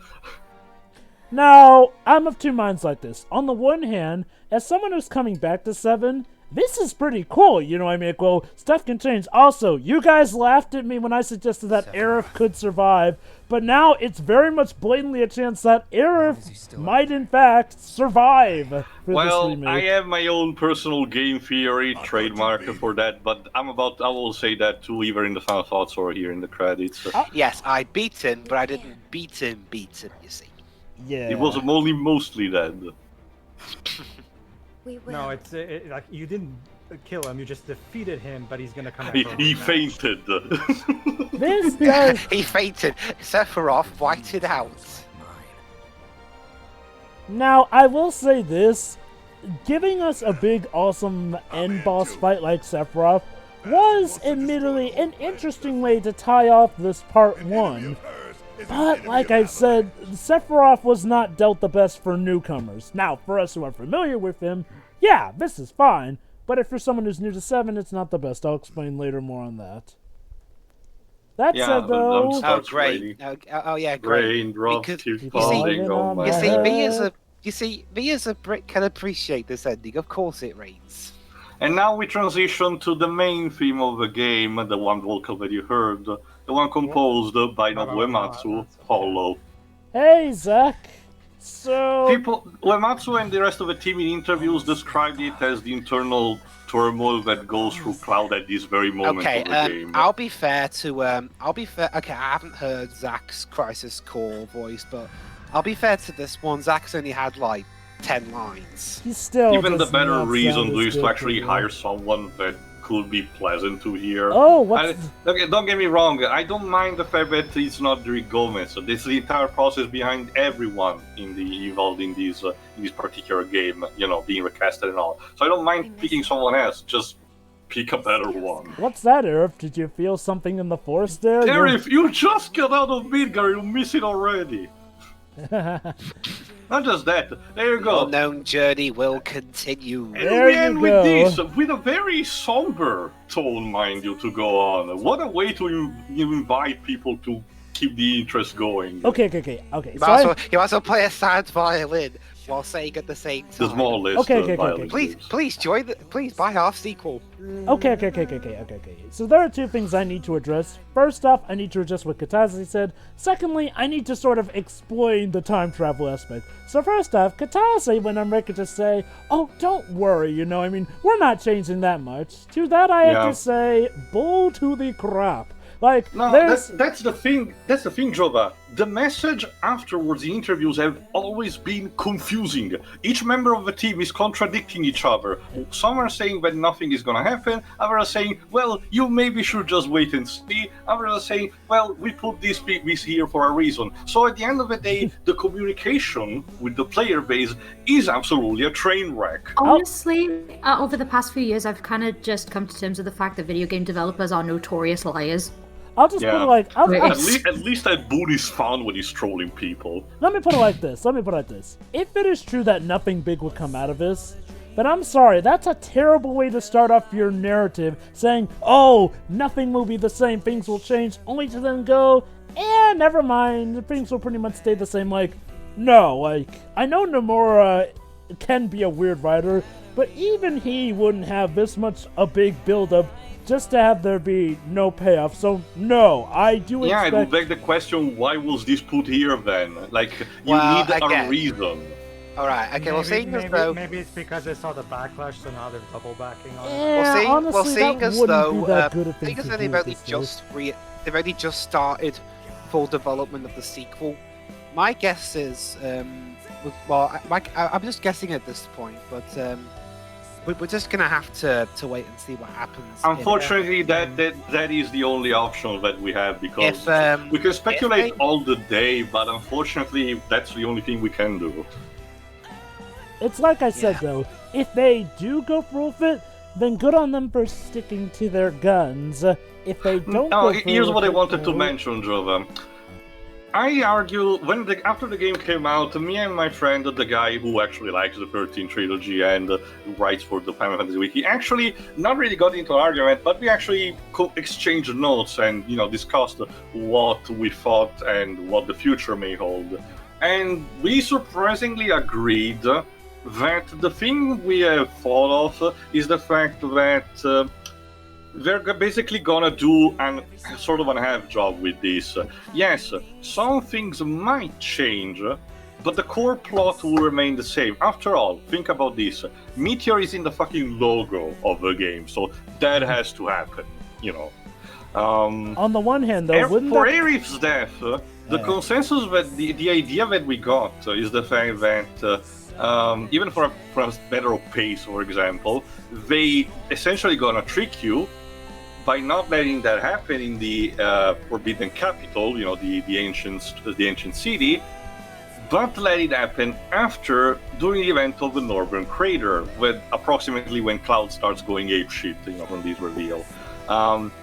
Now, I'm of two minds like this. On the one hand, as someone who's coming back to 7, this is pretty cool, you know what I mean? Well, stuff can change. Also, you guys laughed at me when I suggested that Aerith could survive, but now it's very much blatantly a chance that Aerith might in fact survive for Well, this remake. I have my own personal game theory, trademark for that, but I will say that too, either in the final thoughts or here in the credits. Yes, I beat him, but I didn't beat him, you see. Yeah. He was only mostly dead. We will. No, it's like you didn't kill him. You just defeated him, but he's gonna come back. He for a rematch. fainted. This does... He fainted. Sephiroth whited out. Now, I will say this. Giving us a big, awesome end boss fight like Sephiroth was admittedly an interesting way to tie off this part 1. But, like I said, Sephiroth was not dealt the best for newcomers. Now, for us who are familiar with him, yeah, this is fine. But if you're someone who's new to 7, it's not the best. I'll explain later more on that. That said, though... Oh, great. Oh, yeah, great. Raindrops Because- keep you falling see- on my You see, head. me as a Brit can appreciate this ending. Of course it rains. And now we transition to the main theme of the game, the one vocal that you heard, the one composed by Nobuo Uematsu, Hollow. Hey, Zach. So... Uematsu and the rest of the team in interviews described it as the internal turmoil that goes through Cloud at this very moment Okay, of the game. I'll be fair. Okay, I haven't heard Zach's Crisis Core voice, but I'll be fair to this one. Zach's only had like 10 lines. He still Even the does better not reason sound as is to good actually for me. hire someone that could be pleasant to hear. Oh, what's... Okay, don't get me wrong, I don't mind the fact that it's not Rick Gomez. So this is the entire process behind everyone involved in this particular game, being recasted and all. So I don't mind picking someone else, just pick a better one. What's that, Aerith? Did you feel something in the force there? Aerith, you just got out of Midgar, you miss it already. Not just that. There you go. Unknown journey will continue. And There we you end go. with this, with a very somber tone, mind you, to go on. What a way to invite people to keep the interest going. Okay. You So might, as well, you might as well play a sad violin while saying at the same time. The small list. Okay. Please join the. Please buy our sequel. Okay. So there are two things I need to address. First off, I need to address what Katazi said. Secondly, I need to sort of explain the time travel aspect. So first off, Katazi went on record to say, "Oh, don't worry, we're not changing that much." To that, I have to say, bull to the crap. Like, No, there's... that's the thing. That's the thing, Jova. The message afterwards, the interviews have always been confusing. Each member of the team is contradicting each other. Some are saying that nothing is gonna happen. Others are saying, "Well, you maybe should just wait and see." Others are saying, "Well, we put this here for a reason." So at the end of the day, the communication with the player base is absolutely a train wreck. Honestly, over the past few years, I've kind of just come to terms with the fact that video game developers are notorious liars. I'll just put it like... At least that boot is fun when he's trolling people. Let me put it like this. If it is true that nothing big would come out of this, then I'm sorry, that's a terrible way to start off your narrative, saying, "Oh, nothing will be the same, things will change," only to then go, never mind, things will pretty much stay the same. Like, no, like, I know Nomura can be a weird writer, but even he wouldn't have this much a big build-up just to have there be no payoff. So no, I do expect... Yeah, it would beg the question, why was this put here then? Like, you need a reason. Alright, okay, well, seeing as though... Maybe it's because they saw the backlash, so now they're double backing on it. Yeah, honestly, seeing that as wouldn't though... be that good a thing seeing as to though do they've only just started full development of the sequel, my guess is... I'm just guessing at this point, but... we're just gonna have to wait and see what happens. Unfortunately, that is the only option that we have, because we can speculate all the day, but unfortunately, that's the only thing we can do. It's like I said, though, if they do go through with it, then good on them for sticking to their guns. If they don't go through here's with what I it, wanted to mention, Jova. I argue, after the game came out, me and my friend, the guy who actually likes the 13 trilogy and writes for the Final Fantasy Wiki, actually not really got into an argument, but we actually exchanged notes and discussed what we thought and what the future may hold. And we surprisingly agreed that the thing we have thought of is the fact that they're basically gonna do an sort of a half job with this. Yes, some things might change, but the core plot will remain the same. After all, think about this. Meteor is in the fucking logo of the game, so that has to happen, on the one hand, though, for Arif's death, the consensus that the idea that we got is the fact that even for a matter of pace, for example, they essentially gonna trick you by not letting that happen in the Forbidden Capital, the ancient city, but let it happen during the event of the Northern Crater, approximately when Cloud starts going apeshit, from this reveal.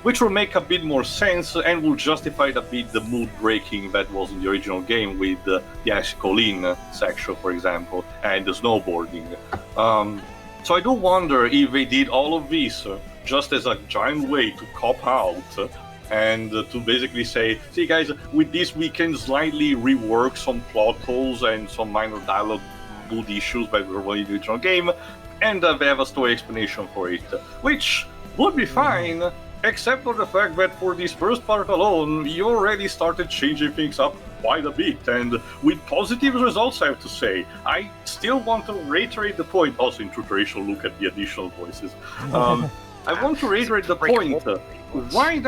Which will make a bit more sense and will justify a bit the mood breaking that was in the original game with the Ash Colleen section, for example, and the snowboarding. So I do wonder if they did all of this just as a giant way to cop out and to basically say, see guys, with this we can slightly rework some plot holes and some minor dialogue good issues that were in the original game, and they have a story explanation for it, which would be fine, except for the fact that for this first part alone, you already started changing things up quite a bit, and with positive results, I have to say. I still want to reiterate the point, also in true traditional look at the additional voices. I want to reiterate the point. Right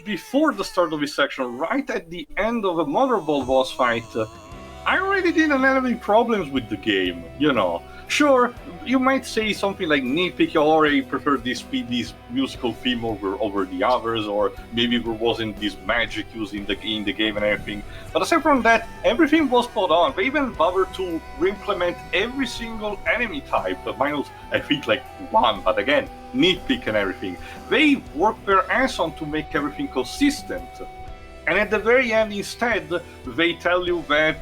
before the start of this section, right at the end of the Motherbolt boss fight, I already didn't have any problems with the game, Sure, you might say something like nitpicky, or I prefer this musical theme over the others, or maybe there wasn't this magic used in the game and everything. But aside from that, everything was spot on. They even bothered to re-implement every single enemy type, minus I think like one, but again, nitpick and everything. They worked their ass on to make everything consistent. And at the very end, instead, they tell you that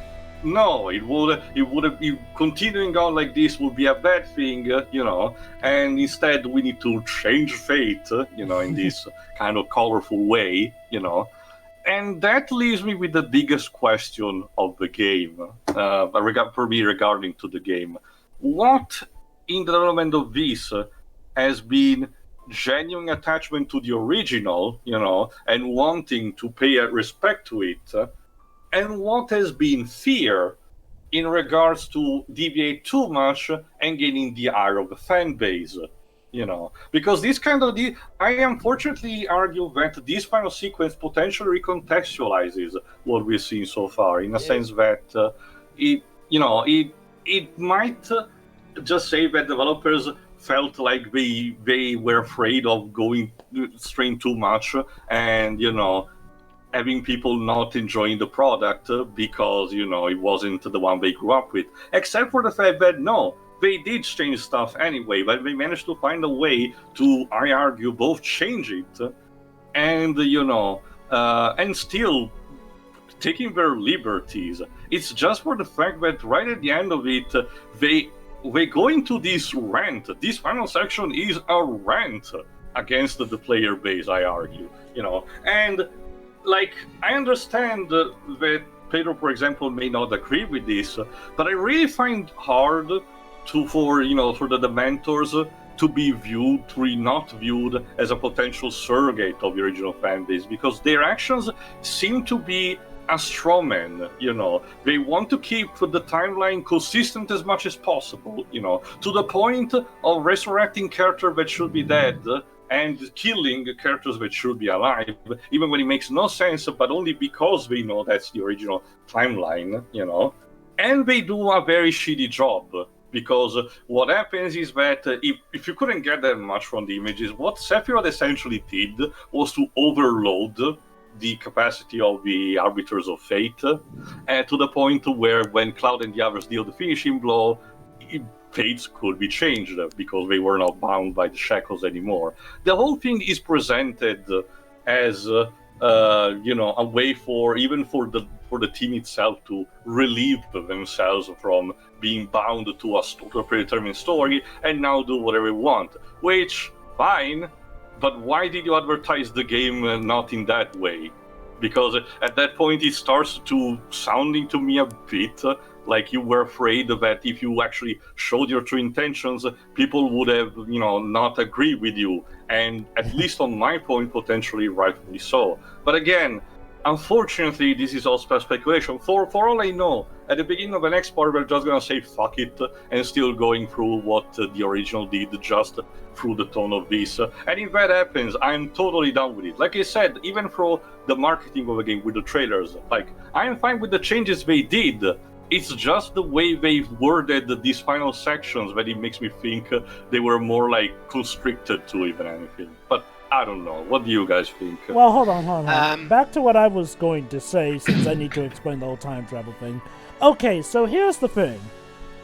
no, it would have been continuing on like this would be a bad thing, and instead we need to change fate, in this kind of colorful way, And that leaves me with the biggest question of the game, for me regarding to the game. What in the development of this has been genuine attachment to the original, and wanting to pay respect to it, and what has been fear in regards to deviate too much and gaining the ire of the fan base, because this kind of I unfortunately argue that this final sequence potentially recontextualizes what we've seen so far, in a sense that it might just say that developers felt like they were afraid of going straight too much and having people not enjoying the product because it wasn't the one they grew up with, except for the fact that no, they did change stuff anyway, but they managed to find a way to, I argue, both change it and and still taking their liberties. It's just for the fact that right at the end of it, they go into this rant. This final section is a rant against the player base, I argue, and I understand that Pedro, for example, may not agree with this, but I really find hard for the Dementors to be not viewed as a potential surrogate of the original fan base, because their actions seem to be a straw man. They want to keep the timeline consistent as much as possible, to the point of resurrecting characters that should be dead and killing characters that should be alive, even when it makes no sense, but only because they know that's the original timeline, And they do a very shitty job, because what happens is that if you couldn't get that much from the images, what Sephiroth essentially did was to overload the capacity of the Arbiters of Fate, to the point where when Cloud and the others deal the finishing blow, fates could be changed because they were not bound by the shackles anymore. The whole thing is presented as a way for the team itself to relieve themselves from being bound to a predetermined story and now do whatever they want. Which, fine, but why did you advertise the game not in that way? Because at that point it starts to sounding to me a bit like you were afraid that if you actually showed your true intentions, people would have, not agree with you. And at least on my point, potentially rightfully so. But again, unfortunately, this is all speculation. For all I know, at the beginning of the next part, we're just gonna say fuck it and still going through what the original did, just through the tone of this. And if that happens, I'm totally down with it. Like I said, even for the marketing of the game with the trailers, I'm fine with the changes they did. It's just the way they've worded these final sections that it makes me think they were more constricted to even anything. But I don't know. What do you guys think? Well, hold on. Back to what I was going to say, since I need to explain the whole time travel thing. Okay, so here's the thing.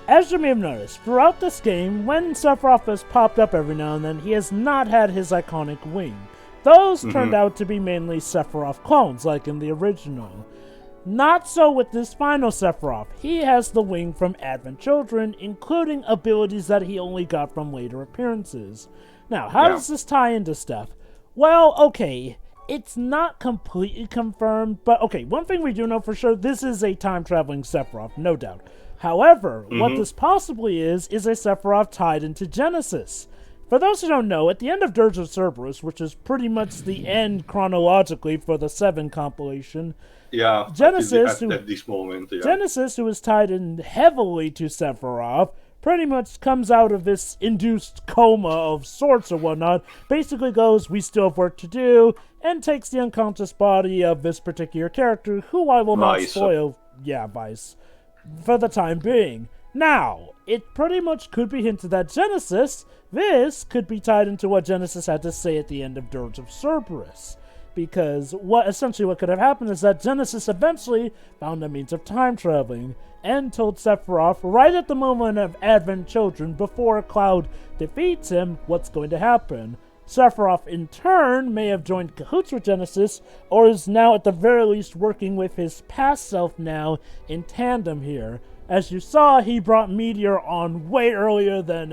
As you may have noticed, throughout this game, when Sephiroth has popped up every now and then, he has not had his iconic wing. Those turned out to be mainly Sephiroth clones, like in the original. Not so with this final Sephiroth. He has the wing from Advent Children, including abilities that he only got from later appearances. Now, how does this tie into stuff? Well, okay, it's not completely confirmed, but okay, one thing we do know for sure, this is a time-traveling Sephiroth, no doubt. However, what this possibly is a Sephiroth tied into Genesis. For those who don't know, at the end of Dirge of Cerberus, which is pretty much the end chronologically for the 7 compilation, Genesis, at this moment, Genesis, who is tied in heavily to Sephiroth, pretty much comes out of this induced coma of sorts or whatnot, basically goes, we still have work to do, and takes the unconscious body of this particular character, who I will not spoil, Vice, for the time being. Now, it pretty much could be hinted that Genesis, this could be tied into what Genesis had to say at the end of Dirge of Cerberus. Because what could have happened is that Genesis eventually found a means of time traveling and told Sephiroth right at the moment of Advent Children, before Cloud defeats him, what's going to happen. Sephiroth, in turn, may have joined cahoots with Genesis, or is now at the very least working with his past self now in tandem here. As you saw, he brought Meteor on way earlier than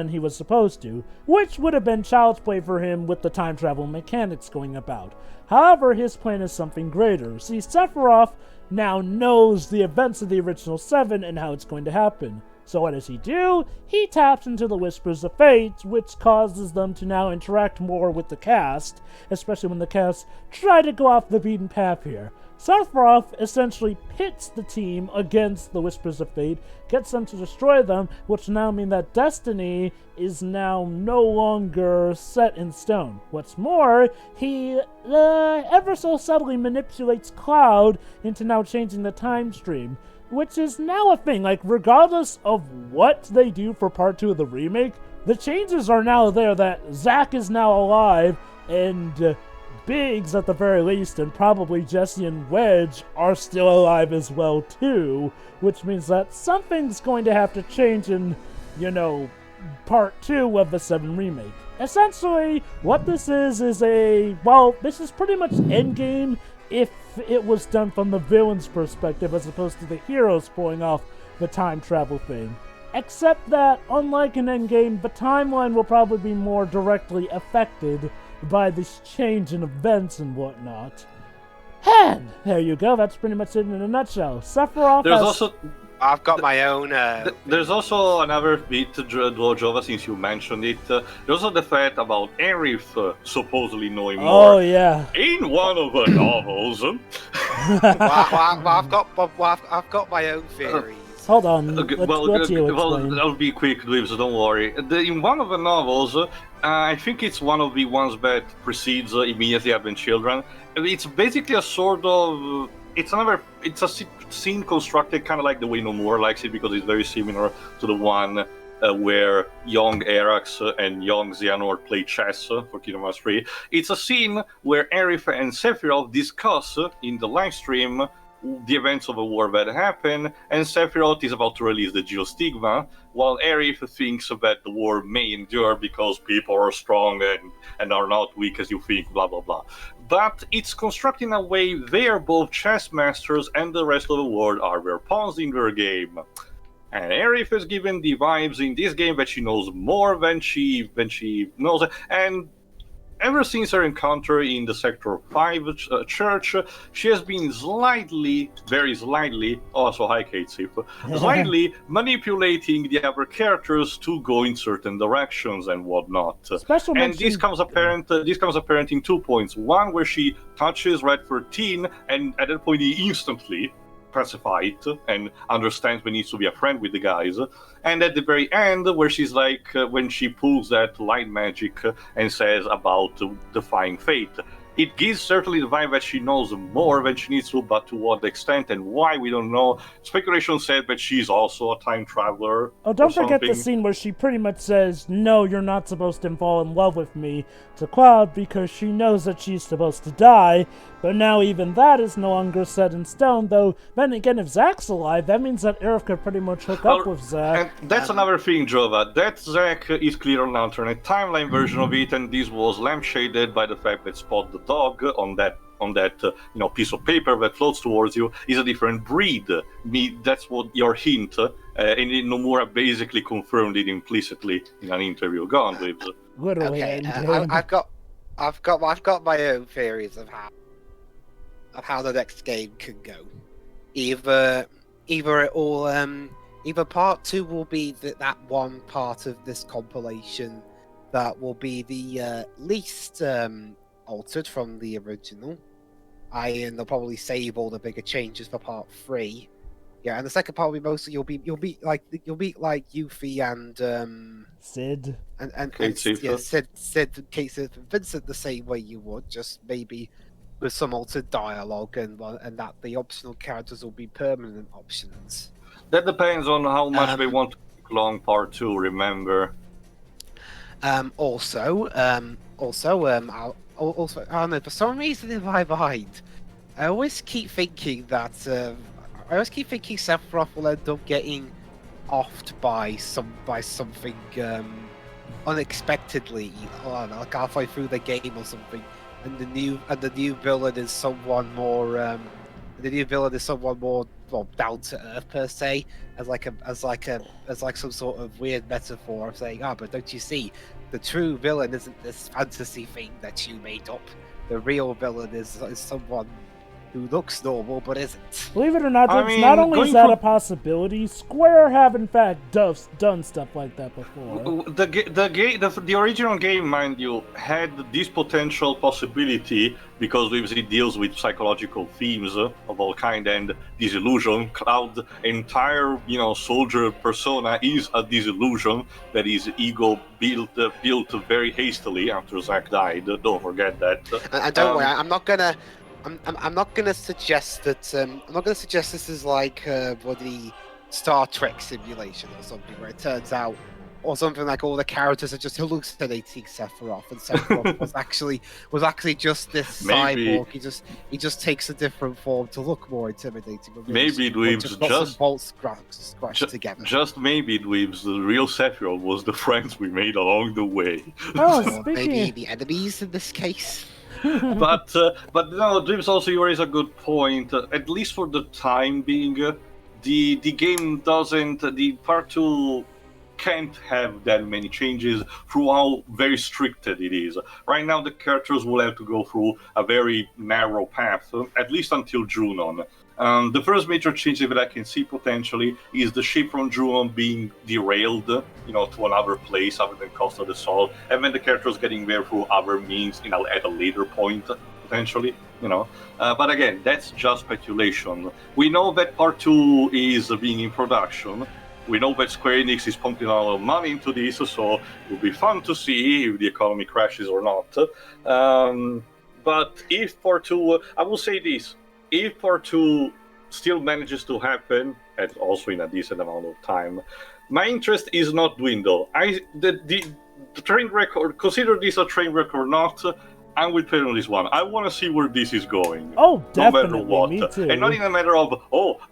he was supposed to, which would have been child's play for him with the time travel mechanics going about. However, his plan is something greater. See, Sephiroth now knows the events of the original 7 and how it's going to happen. So what does he do? He taps into the Whispers of Fate, which causes them to now interact more with the cast, especially when the cast try to go off the beaten path here. Sephiroth essentially pits the team against the Whispers of Fate, gets them to destroy them, which now mean that Destiny is now no longer set in stone. What's more, he ever so subtly manipulates Cloud into now changing the time stream, which is now a thing. Like, regardless of what they do for Part 2 of the remake, the changes are now there that Zack is now alive, and Biggs, at the very least, and probably Jesse and Wedge are still alive as well, too, which means that something's going to have to change in, Part 2 of the VII Remake. Essentially, what this is this is pretty much Endgame if it was done from the villain's perspective as opposed to the heroes pulling off the time travel thing. Except that, unlike an Endgame, the timeline will probably be more directly affected by this change in events and whatnot. And there you go, that's pretty much it in a nutshell. Sephiroth I've got my own... There's also another bit, Jova, since you mentioned it. There's also the fact about Aerith supposedly knowing more. Oh, yeah. In one of the novels... I've got my own theories. Hold on, I'll be quick, Dwibs, don't worry. In one of the novels, I think it's one of the ones that precedes Immediately Having Children. It's basically a sort of... It's a scene constructed kind of like the way No More likes it, because it's very similar to the one where young Arax and young Xehanort play chess for Kingdom Hearts 3. It's a scene where Aerith and Sephiroth discuss in the live stream the events of a war that happen, and Sephiroth is about to release the Geostigma, while Aerith thinks that the war may endure because people are strong and are not weak as you think, blah blah blah. But it's constructed in a way they are both chess masters and the rest of the world are their pawns in their game. And Aerith is given the vibes in this game that she knows more than she knows, and ever since her encounter in the Sector 5 church, she has been very slightly, also hi Kate Sif, slightly manipulating the other characters to go in certain directions and whatnot. And this comes apparent in 2 points. One, where she touches Red 13, and at that point he instantly pacified and understands we need to be a friend with the guys. And at the very end, where she's like, when she pulls that light magic and says about defying fate, it gives certainly the vibe that she knows more than she needs to, but to what extent and why, we don't know. Speculation said that she's also a time traveler. Oh, don't forget the scene where she pretty much says, "No, you're not supposed to fall in love with me," to Cloud, because she knows that she's supposed to die. But now even that is no longer set in stone, though then again, if Zack's alive, that means that Aerith could pretty much hook up with Zack. And that's another thing, Jova. That Zack is clear on an alternate timeline version of it, and this was lampshaded by the fact that Spot the dog on that piece of paper that floats towards you is a different breed. That's what your hint, and Nomura basically confirmed it implicitly in an interview. Go on, Dwibs. Literally, okay, I've got my own theories of how the next game can go. Either part 2 will be that one part of this compilation that will be the least altered from the original. And they'll probably save all the bigger changes for part 3. Yeah, and the second part will be mostly you'll be like Yuffie and Sid and Sid, Kate, and Vincent the same way you would, just maybe with some altered dialogue, and that the optional characters will be permanent options. That depends on how much they want to prolong part 2. Remember. Also, I don't know, for some reason in my mind, I always keep thinking Sephiroth will end up getting offed by something unexpectedly, I don't know, like halfway through the game or something, and the new villain is someone more well, down to earth per se, as like some sort of weird metaphor of saying, but don't you see, the true villain isn't this fantasy thing that you made up. The real villain is someone who looks normal but isn't. Believe it or not, I Dwibs, mean, not only is that going a possibility, Square have in fact done stuff like that before. The original game, mind you, had this potential possibility because it deals with psychological themes of all kind and disillusion. Cloud's entire, soldier persona is a disillusion that his ego built very hastily after Zack died. Don't forget that. And don't worry, I'm not gonna suggest that. I'm not gonna suggest this is like bloody Star Trek simulation or something where it turns out, or something like all the characters are just hallucinating Sephiroth, and Sephiroth was actually just this cyborg. He just takes a different form to look more intimidating. Maybe Dwibs together. Just maybe Dwibs, the real Sephiroth was the friends we made along the way. Oh, maybe the enemies in this case. but no, Dwibs, also you raise a good point. At least for the time being, the game doesn't. The part 2 can't have that many changes through how very restricted it is. Right now, the characters will have to go through a very narrow path, at least until June on. The first major change that I can see potentially is the ship from June being derailed, to another place other than Costa del Sol, and then the characters getting there through other means, at a later point, potentially, But again, that's just speculation. We know that Part 2 is being in production. We know that Square Enix is pumping a lot of money into this, so it will be fun to see if the economy crashes or not. But if Part 2, I will say this, if Part 2 still manages to happen, and also in a decent amount of time, my interest is not dwindle. The train record, consider this a train record or not, I will play on this one. I want to see where this is going. Oh, definitely. No matter what. Me too. And not in a matter of,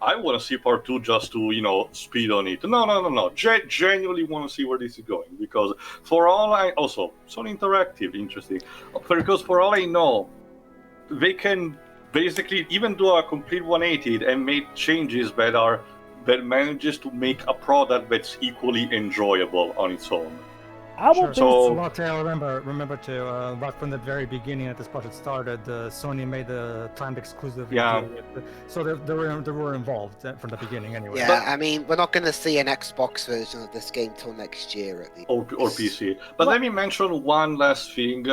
I want to see Part 2 just to, speed on it. No. Genuinely want to see where this is going. Because for all also, Sony Interactive, interesting. Because for all I know, they can basically even do a complete 180 and make changes that manages to make a product that's equally enjoyable on its own. I will remember to right from the very beginning that this project started, Sony made the timed exclusive. Yeah. So they were involved from the beginning anyway. Yeah, I mean, we're not going to see an Xbox version of this game till next year at least. Or PC. But let me mention one last thing.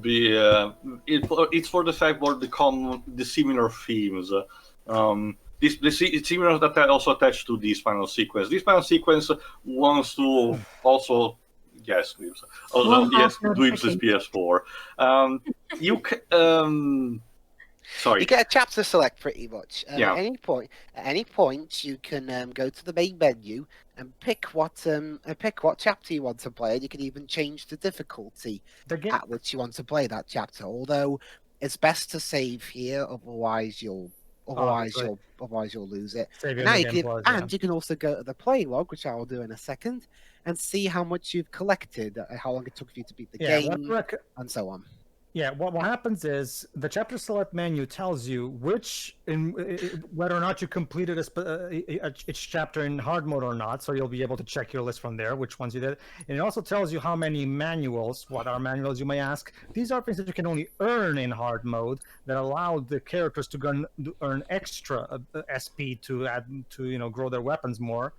It's for the fact that the similar themes. It's similar that also attached to this final sequence. This final sequence wants to also. Yes, Dwibs. Yes, Dwibs is PS4. Sorry. You get a chapter select pretty much. Yeah. At any point, you can go to the main menu and pick what chapter you want to play, and you can even change the difficulty at which you want to play that chapter. Although it's best to save here, otherwise you'll lose it. You can also go to the play log, which I will do in a second, and see how much you've collected, how long it took for you to beat the game, and so on. Yeah, what happens is the chapter select menu tells you whether or not you completed each chapter in hard mode or not, so you'll be able to check your list from there, which ones you did. And it also tells you how many manuals, what are manuals you may ask. These are things that you can only earn in hard mode that allow the characters to earn extra SP to grow their weapons more.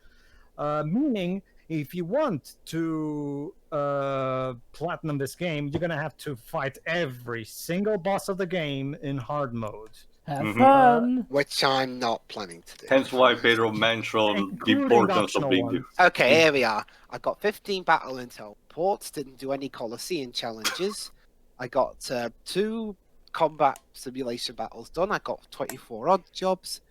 Meaning, if you want to platinum this game, you're gonna have to fight every single boss of the game in hard mode. Have fun. Which I'm not planning to do. Hence why Pedro mentioned the importance of being. Okay, here we are. I got 15 battle intel ports. Didn't do any Colosseum challenges. I got 2 combat simulation battles done. I got 24 odd jobs.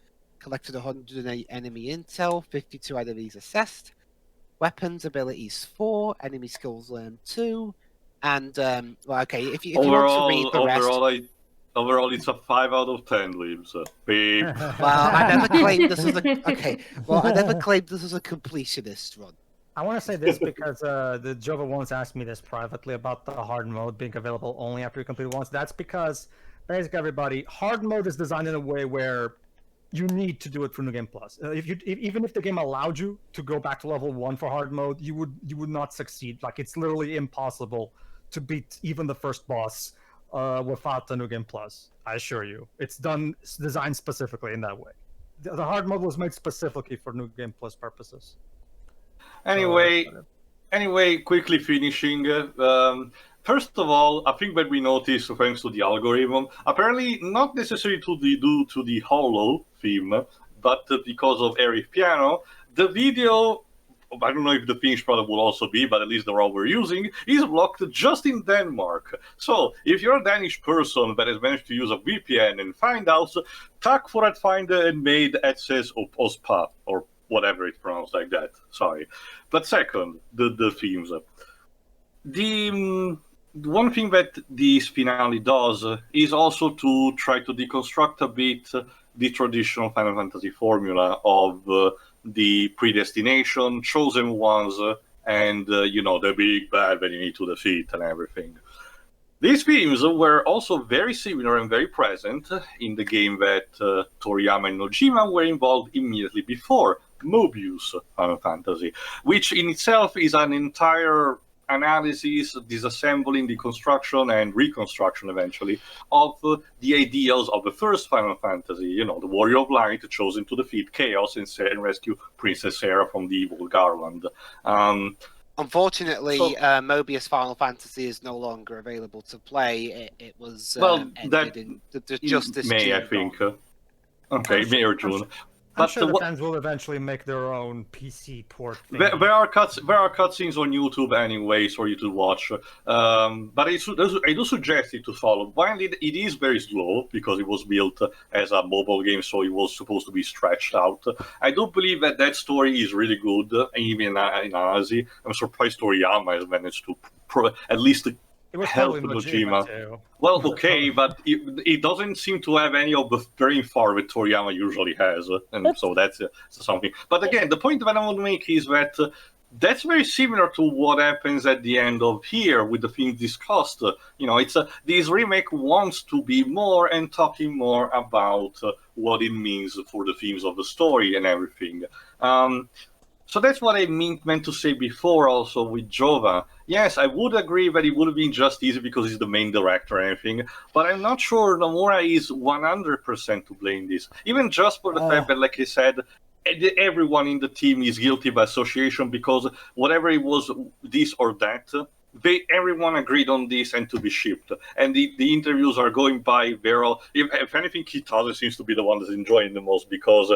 Collected 108 enemy intel. 52 enemies assessed. Weapons abilities 4, enemy skills learned 2, and if you want to read the rest. Overall, it's a 5 out of 10, Liebs. Beep. Well, I never claimed this was a completionist run. I want to say this because the Jova once asked me this privately about the hard mode being available only after you complete it once. That's because, basically, everybody, hard mode is designed in a way where you need to do it for New Game Plus. Even if the game allowed you to go back to level 1 for hard mode, you would not succeed. Like, it's literally impossible to beat even the first boss without the New Game Plus. I assure you, it's designed specifically in that way. The hard mode was made specifically for New Game Plus purposes. Anyway, quickly finishing. First of all, I think that we noticed, thanks to the algorithm, apparently not necessarily due to the Hollow theme, but because of Eric Piano, the video, I don't know if the finished product will also be, but at least the one we're using, is blocked just in Denmark. So, if you're a Danish person that has managed to use a VPN and find out, tack for at find and made access of OSPA, or whatever it's pronounced like that, sorry. But second, the themes. The one thing that this finale does is also to try to deconstruct a bit the traditional Final Fantasy formula of the predestination, chosen ones, and, the big bad that you need to defeat and everything. These themes were also very similar and very present in the game that Toriyama and Nojima were involved immediately before, Mobius Final Fantasy, which in itself is an entire analysis, disassembling, deconstruction, and reconstruction eventually of the ideals of the first Final Fantasy, the Warrior of Light chosen to defeat Chaos and rescue Princess Sarah from the evil Garland. Unfortunately, Mobius Final Fantasy is no longer available to play. It was ended in just this May, June. I think. Okay, May or June. I'm sure the fans will eventually make their own PC port thing. There are cutscenes on YouTube anyways for you to watch, but I do suggest it to follow. While it is very slow because it was built as a mobile game, so it was supposed to be stretched out. I do believe that story is really good, even in Azi. I'm surprised Toriyama has managed to at least help Nojima too. Well, okay, but it doesn't seem to have any of the very far that Toriyama usually has, and so that's something. But again, the point that I want to make is that that's very similar to what happens at the end of here with the things discussed. It's this remake wants to be more and talking more about what it means for the themes of the story and everything. So that's what I meant to say before also with Jova. Yes, I would agree that it would have been just easy because he's the main director and everything, but I'm not sure Nomura is 100% to blame this. Even just for the fact that, like I said, everyone in the team is guilty by association because whatever it was, this or that, everyone agreed on this and to be shipped. And the interviews are going by very... If anything, Kitase seems to be the one that's enjoying the most because...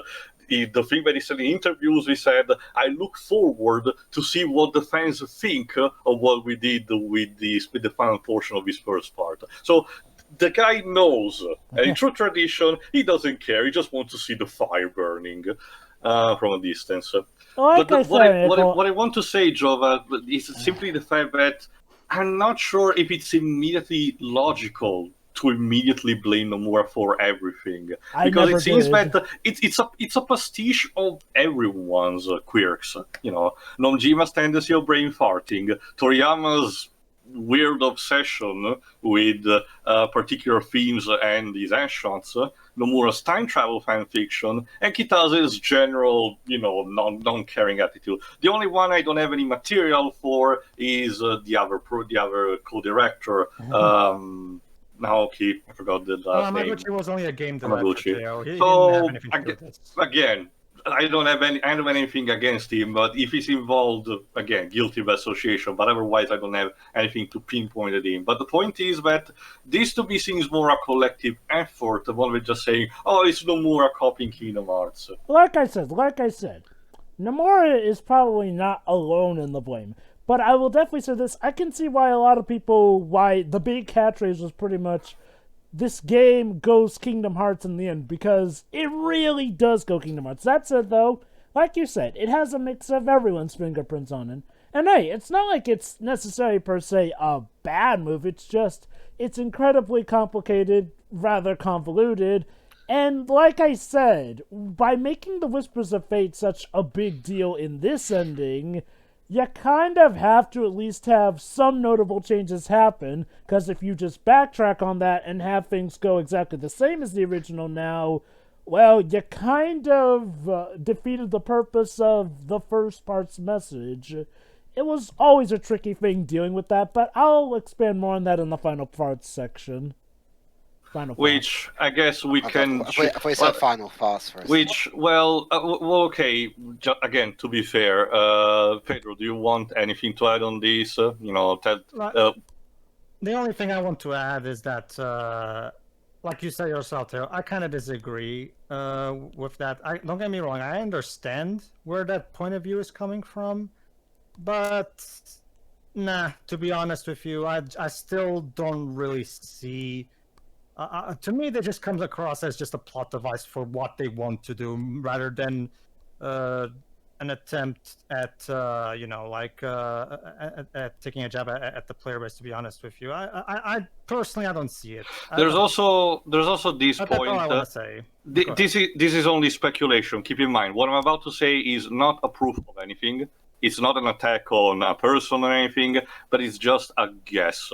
the thing that he said in interviews, he said, I look forward to see what the fans think of what we did with the final portion of his first part. So the guy knows. And in true tradition, he doesn't care. He just wants to see the fire burning from a distance. What I want to say, Jova, is simply the fact that I'm not sure if it's immediately logical to immediately blame Nomura for everything, because it seems that it's a pastiche of everyone's quirks. Nojima's tendency of brain farting, Toriyama's weird obsession with particular themes and these actions, Nomura's time travel fan fiction, and Kitase's general, non-caring attitude. The only one I don't have any material for is the other co-director. Naoki, I forgot the last name. Maguchi was only a game director. Again, I don't have anything against him, but if he's involved, again, guilty of association. But otherwise, I don't have anything to pinpoint at him. But the point is that this to me seems more a collective effort than one with just saying, "Oh, it's Nomura copying Kingdom Hearts." Like I said, Nomura is probably not alone in the blame. But I will definitely say this, I can see why why the big catchphrase was pretty much, this game goes Kingdom Hearts in the end, because it really does go Kingdom Hearts. That said, though, like you said, it has a mix of everyone's fingerprints on it. And hey, it's not like it's necessarily per se a bad move, it's incredibly complicated, rather convoluted, and like I said, by making the Whispers of Fate such a big deal in this ending, you kind of have to at least have some notable changes happen, because if you just backtrack on that and have things go exactly the same as the original now, well, you kind of defeated the purpose of the first part's message. It was always a tricky thing dealing with that, but I'll expand more on that in the final parts section. Which I guess we can. If we said final thoughts first. Which, well, okay. Again, to be fair, Pedro, do you want anything to add on this? Ted. The only thing I want to add is that, like you say yourself, Theo, I kind of disagree with that. Don't get me wrong. I understand where that point of view is coming from, but nah. To be honest with you, I still don't really see. To me, that just comes across as just a plot device for what they want to do, rather than an attempt at, at taking a jab at the player base. To be honest with you, I personally, I don't see it. There's also this That's point. all I want to say. This is only speculation. Keep in mind, what I'm about to say is not a proof of anything. It's not an attack on a person or anything, but it's just a guess.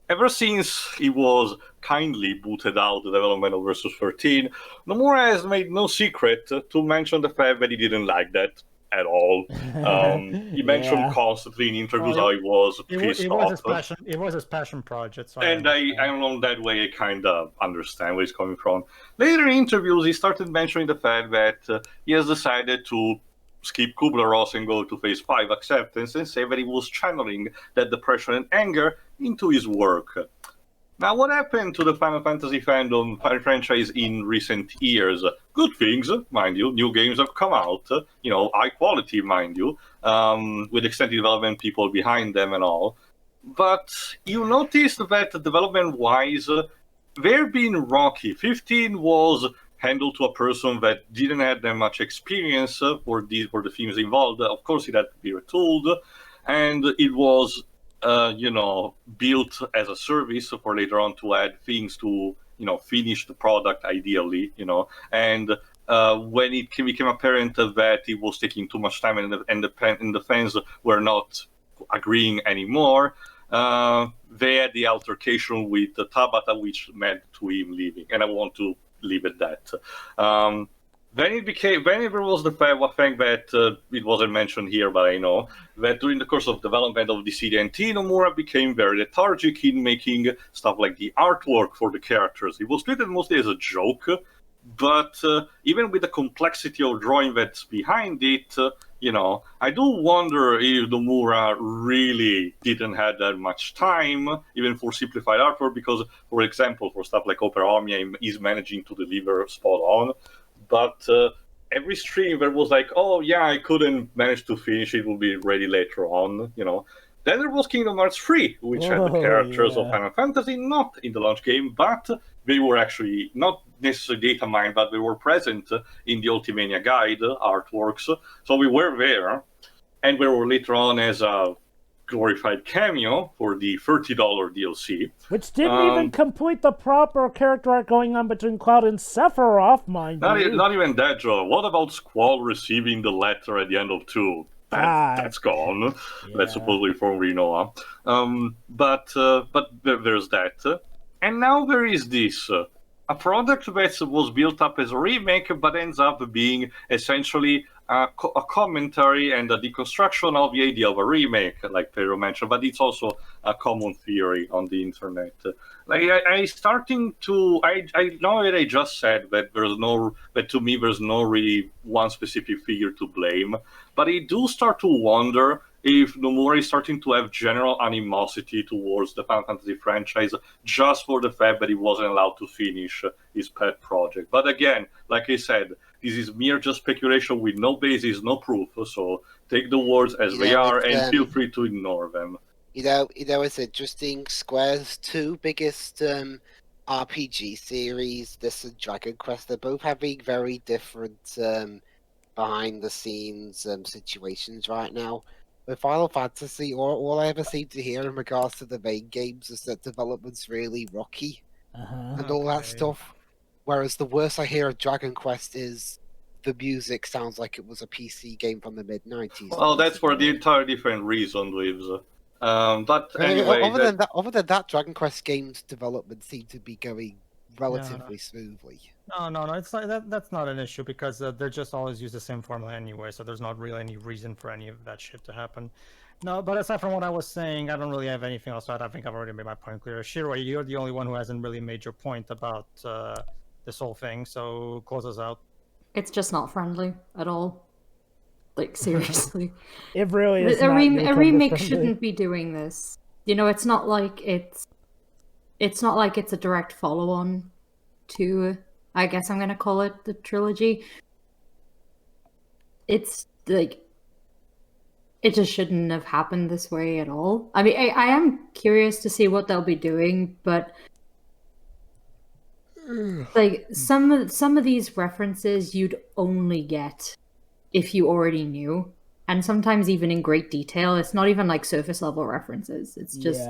Ever since he was kindly booted out the development of Versus 13, Nomura has made no secret to mention the fact that he didn't like that at all. He mentioned constantly in interviews how he was pissed off. It was his passion project. So And I don't know, that way I kind of understand where he's coming from. Later in interviews, he started mentioning the fact that he has decided to skip Kubler-Ross and go to Phase 5 acceptance and say that he was channeling that depression and anger into his work. Now, what happened to the Final Fantasy fandom franchise in recent years? Good things, mind you. New games have come out, high quality, mind you, with extended development people behind them and all. But you noticed that development-wise, they're being rocky. 15 was handled to a person that didn't have that much experience for the themes involved. Of course, it had to be retooled, and it was, built as a service for later on to add things to, finish the product ideally, And when it became apparent that it was taking too much time and the fans were not agreeing anymore, they had the altercation with Tabata, which led to him leaving. And I want to leave it that. Then there was the thing that it wasn't mentioned here, but I know that during the course of development of the CDNT, Nomura became very lethargic in making stuff like the artwork for the characters. It was treated mostly as a joke, but even with the complexity of drawing that's behind it, I do wonder if Nomura really didn't have that much time, even for simplified artwork, because, for example, for stuff like Opera Omnia, he's managing to deliver spot on. But every stream there was like, oh yeah, I couldn't manage to finish, it will be ready later on, Then there was Kingdom Hearts 3, which had the characters of Final Fantasy not in the launch game, but they were actually not necessarily data mined, but they were present in the Ultimania Guide artworks. So we were there, and we were later on as a glorified cameo for the $30 DLC. Which didn't even complete the proper character arc going on between Cloud and Sephiroth, mind you. Not even that, Joe. What about Squall receiving the letter at the end of 2? That's gone. Yeah. That's supposedly from Rinoa. But there's that. And now there is this. A product that was built up as a remake, but ends up being essentially a commentary and a deconstruction of the idea of a remake, like Pedro mentioned, but it's also a common theory on the internet. Like I know that I just said that to me there's no really one specific figure to blame, but I do start to wonder if Nomura is starting to have general animosity towards the Final Fantasy franchise just for the fact that he wasn't allowed to finish his pet project. But again, like I said, this is mere just speculation with no basis, no proof. So take the words as they are and feel free to ignore them. It's interesting. Square's two biggest RPG series, this and Dragon Quest, they're both having very different behind-the-scenes situations right now. With Final Fantasy, all I ever seem to hear in regards to the main games is that development's really rocky and all that stuff. Whereas the worst I hear of Dragon Quest is the music sounds like it was a PC game from the mid-90s. Well, that's for the entire different reason, Dwibs. But anyway, Other than that, Dragon Quest games development seemed to be going relatively smoothly. No, it's like that's not an issue because they're just always use the same formula anyway, so there's not really any reason for any of that shit to happen. No, but aside from what I was saying, I don't really have anything else to add. I think I've already made my point clear. Shiro, you're the only one who hasn't really made your point about this whole thing, so close us out. It's just not friendly at all. Like, seriously. It really is a remake friendly. shouldn't be doing this. You know, it's not like it's a direct follow-on to, I guess I'm gonna call it, the trilogy. It's like, it just shouldn't have happened this way at all. I mean, I am curious to see what they'll be doing, but like some of these references you'd only get if you already knew, and sometimes even in great detail. It's not even like surface level references. It's just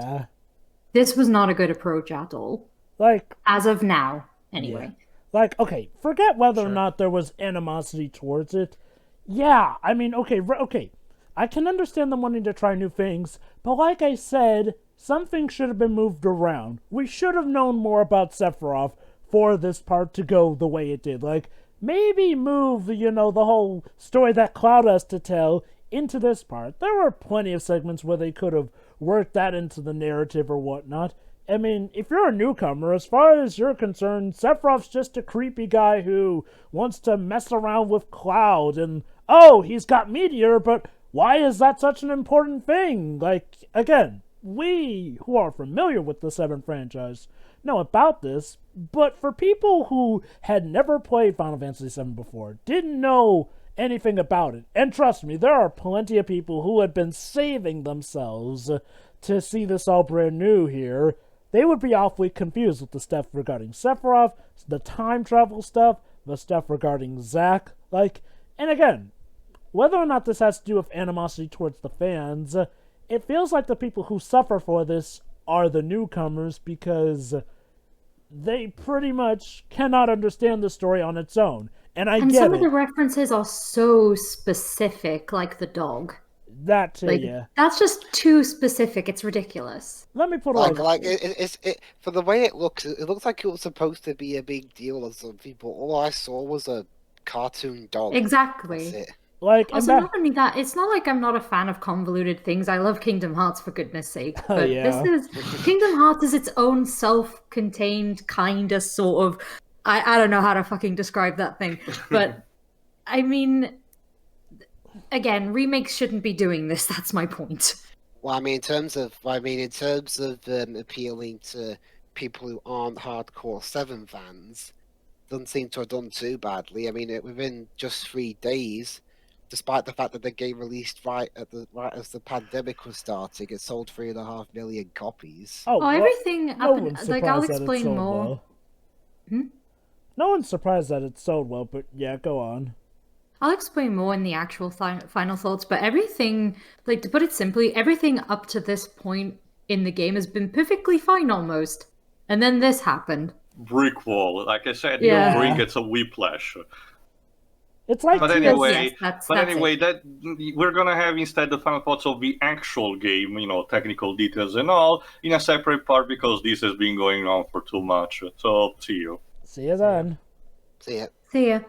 this was not a good approach at all. Like, as of now, anyway. Yeah. Like, okay, forget whether or not there was animosity towards it. Yeah, I mean, okay. I can understand them wanting to try new things, but like I said, some things should have been moved around. We should have known more about Sephiroth for this part to go the way it did. Like, maybe move, the whole story that Cloud has to tell into this part. There were plenty of segments where they could have worked that into the narrative or whatnot. I mean, if you're a newcomer, as far as you're concerned, Sephiroth's just a creepy guy who wants to mess around with Cloud, and, oh, he's got Meteor, but why is that such an important thing? Like, again, we who are familiar with the VII franchise know about this, but for people who had never played Final Fantasy VII before, didn't know anything about it, and trust me, there are plenty of people who had been saving themselves to see this all brand new here, they would be awfully confused with the stuff regarding Sephiroth, the time travel stuff, the stuff regarding Zack, like, and again, whether or not this has to do with animosity towards the fans, it feels like the people who suffer for this are the newcomers because they pretty much cannot understand the story on its own. And get some of the references are so specific, like the dog. That too, yeah. That's just too specific. It's ridiculous. Let me put it for the way it looks like it was supposed to be a big deal of some people. All I saw was a cartoon dog. Exactly. That's it. Like, also, not only that, it's not like I'm not a fan of convoluted things. I love Kingdom Hearts, for goodness sake. But Kingdom Hearts is its own self-contained kind of sort of. I don't know how to fucking describe that thing, but I mean, again, remakes shouldn't be doing this. That's my point. Well, in terms of appealing to people who aren't hardcore 7 fans, doesn't seem to have done too badly. I mean, within just 3 days, despite the fact that the game released right as the pandemic was starting, it sold 3.5 million copies. Everything like I'll explain more. Well. No one's surprised that it sold well, but yeah, go on. I'll explain more in the actual final thoughts, but everything, like, to put it simply, everything up to this point in the game has been perfectly fine almost. And then this happened. Brick wall. Like I said, your brain gets a whiplash. It's like, anyway, that we're gonna have instead the final thoughts of the actual game, technical details and all, in a separate part because this has been going on for too much. So, see you. See you then. See ya. See ya.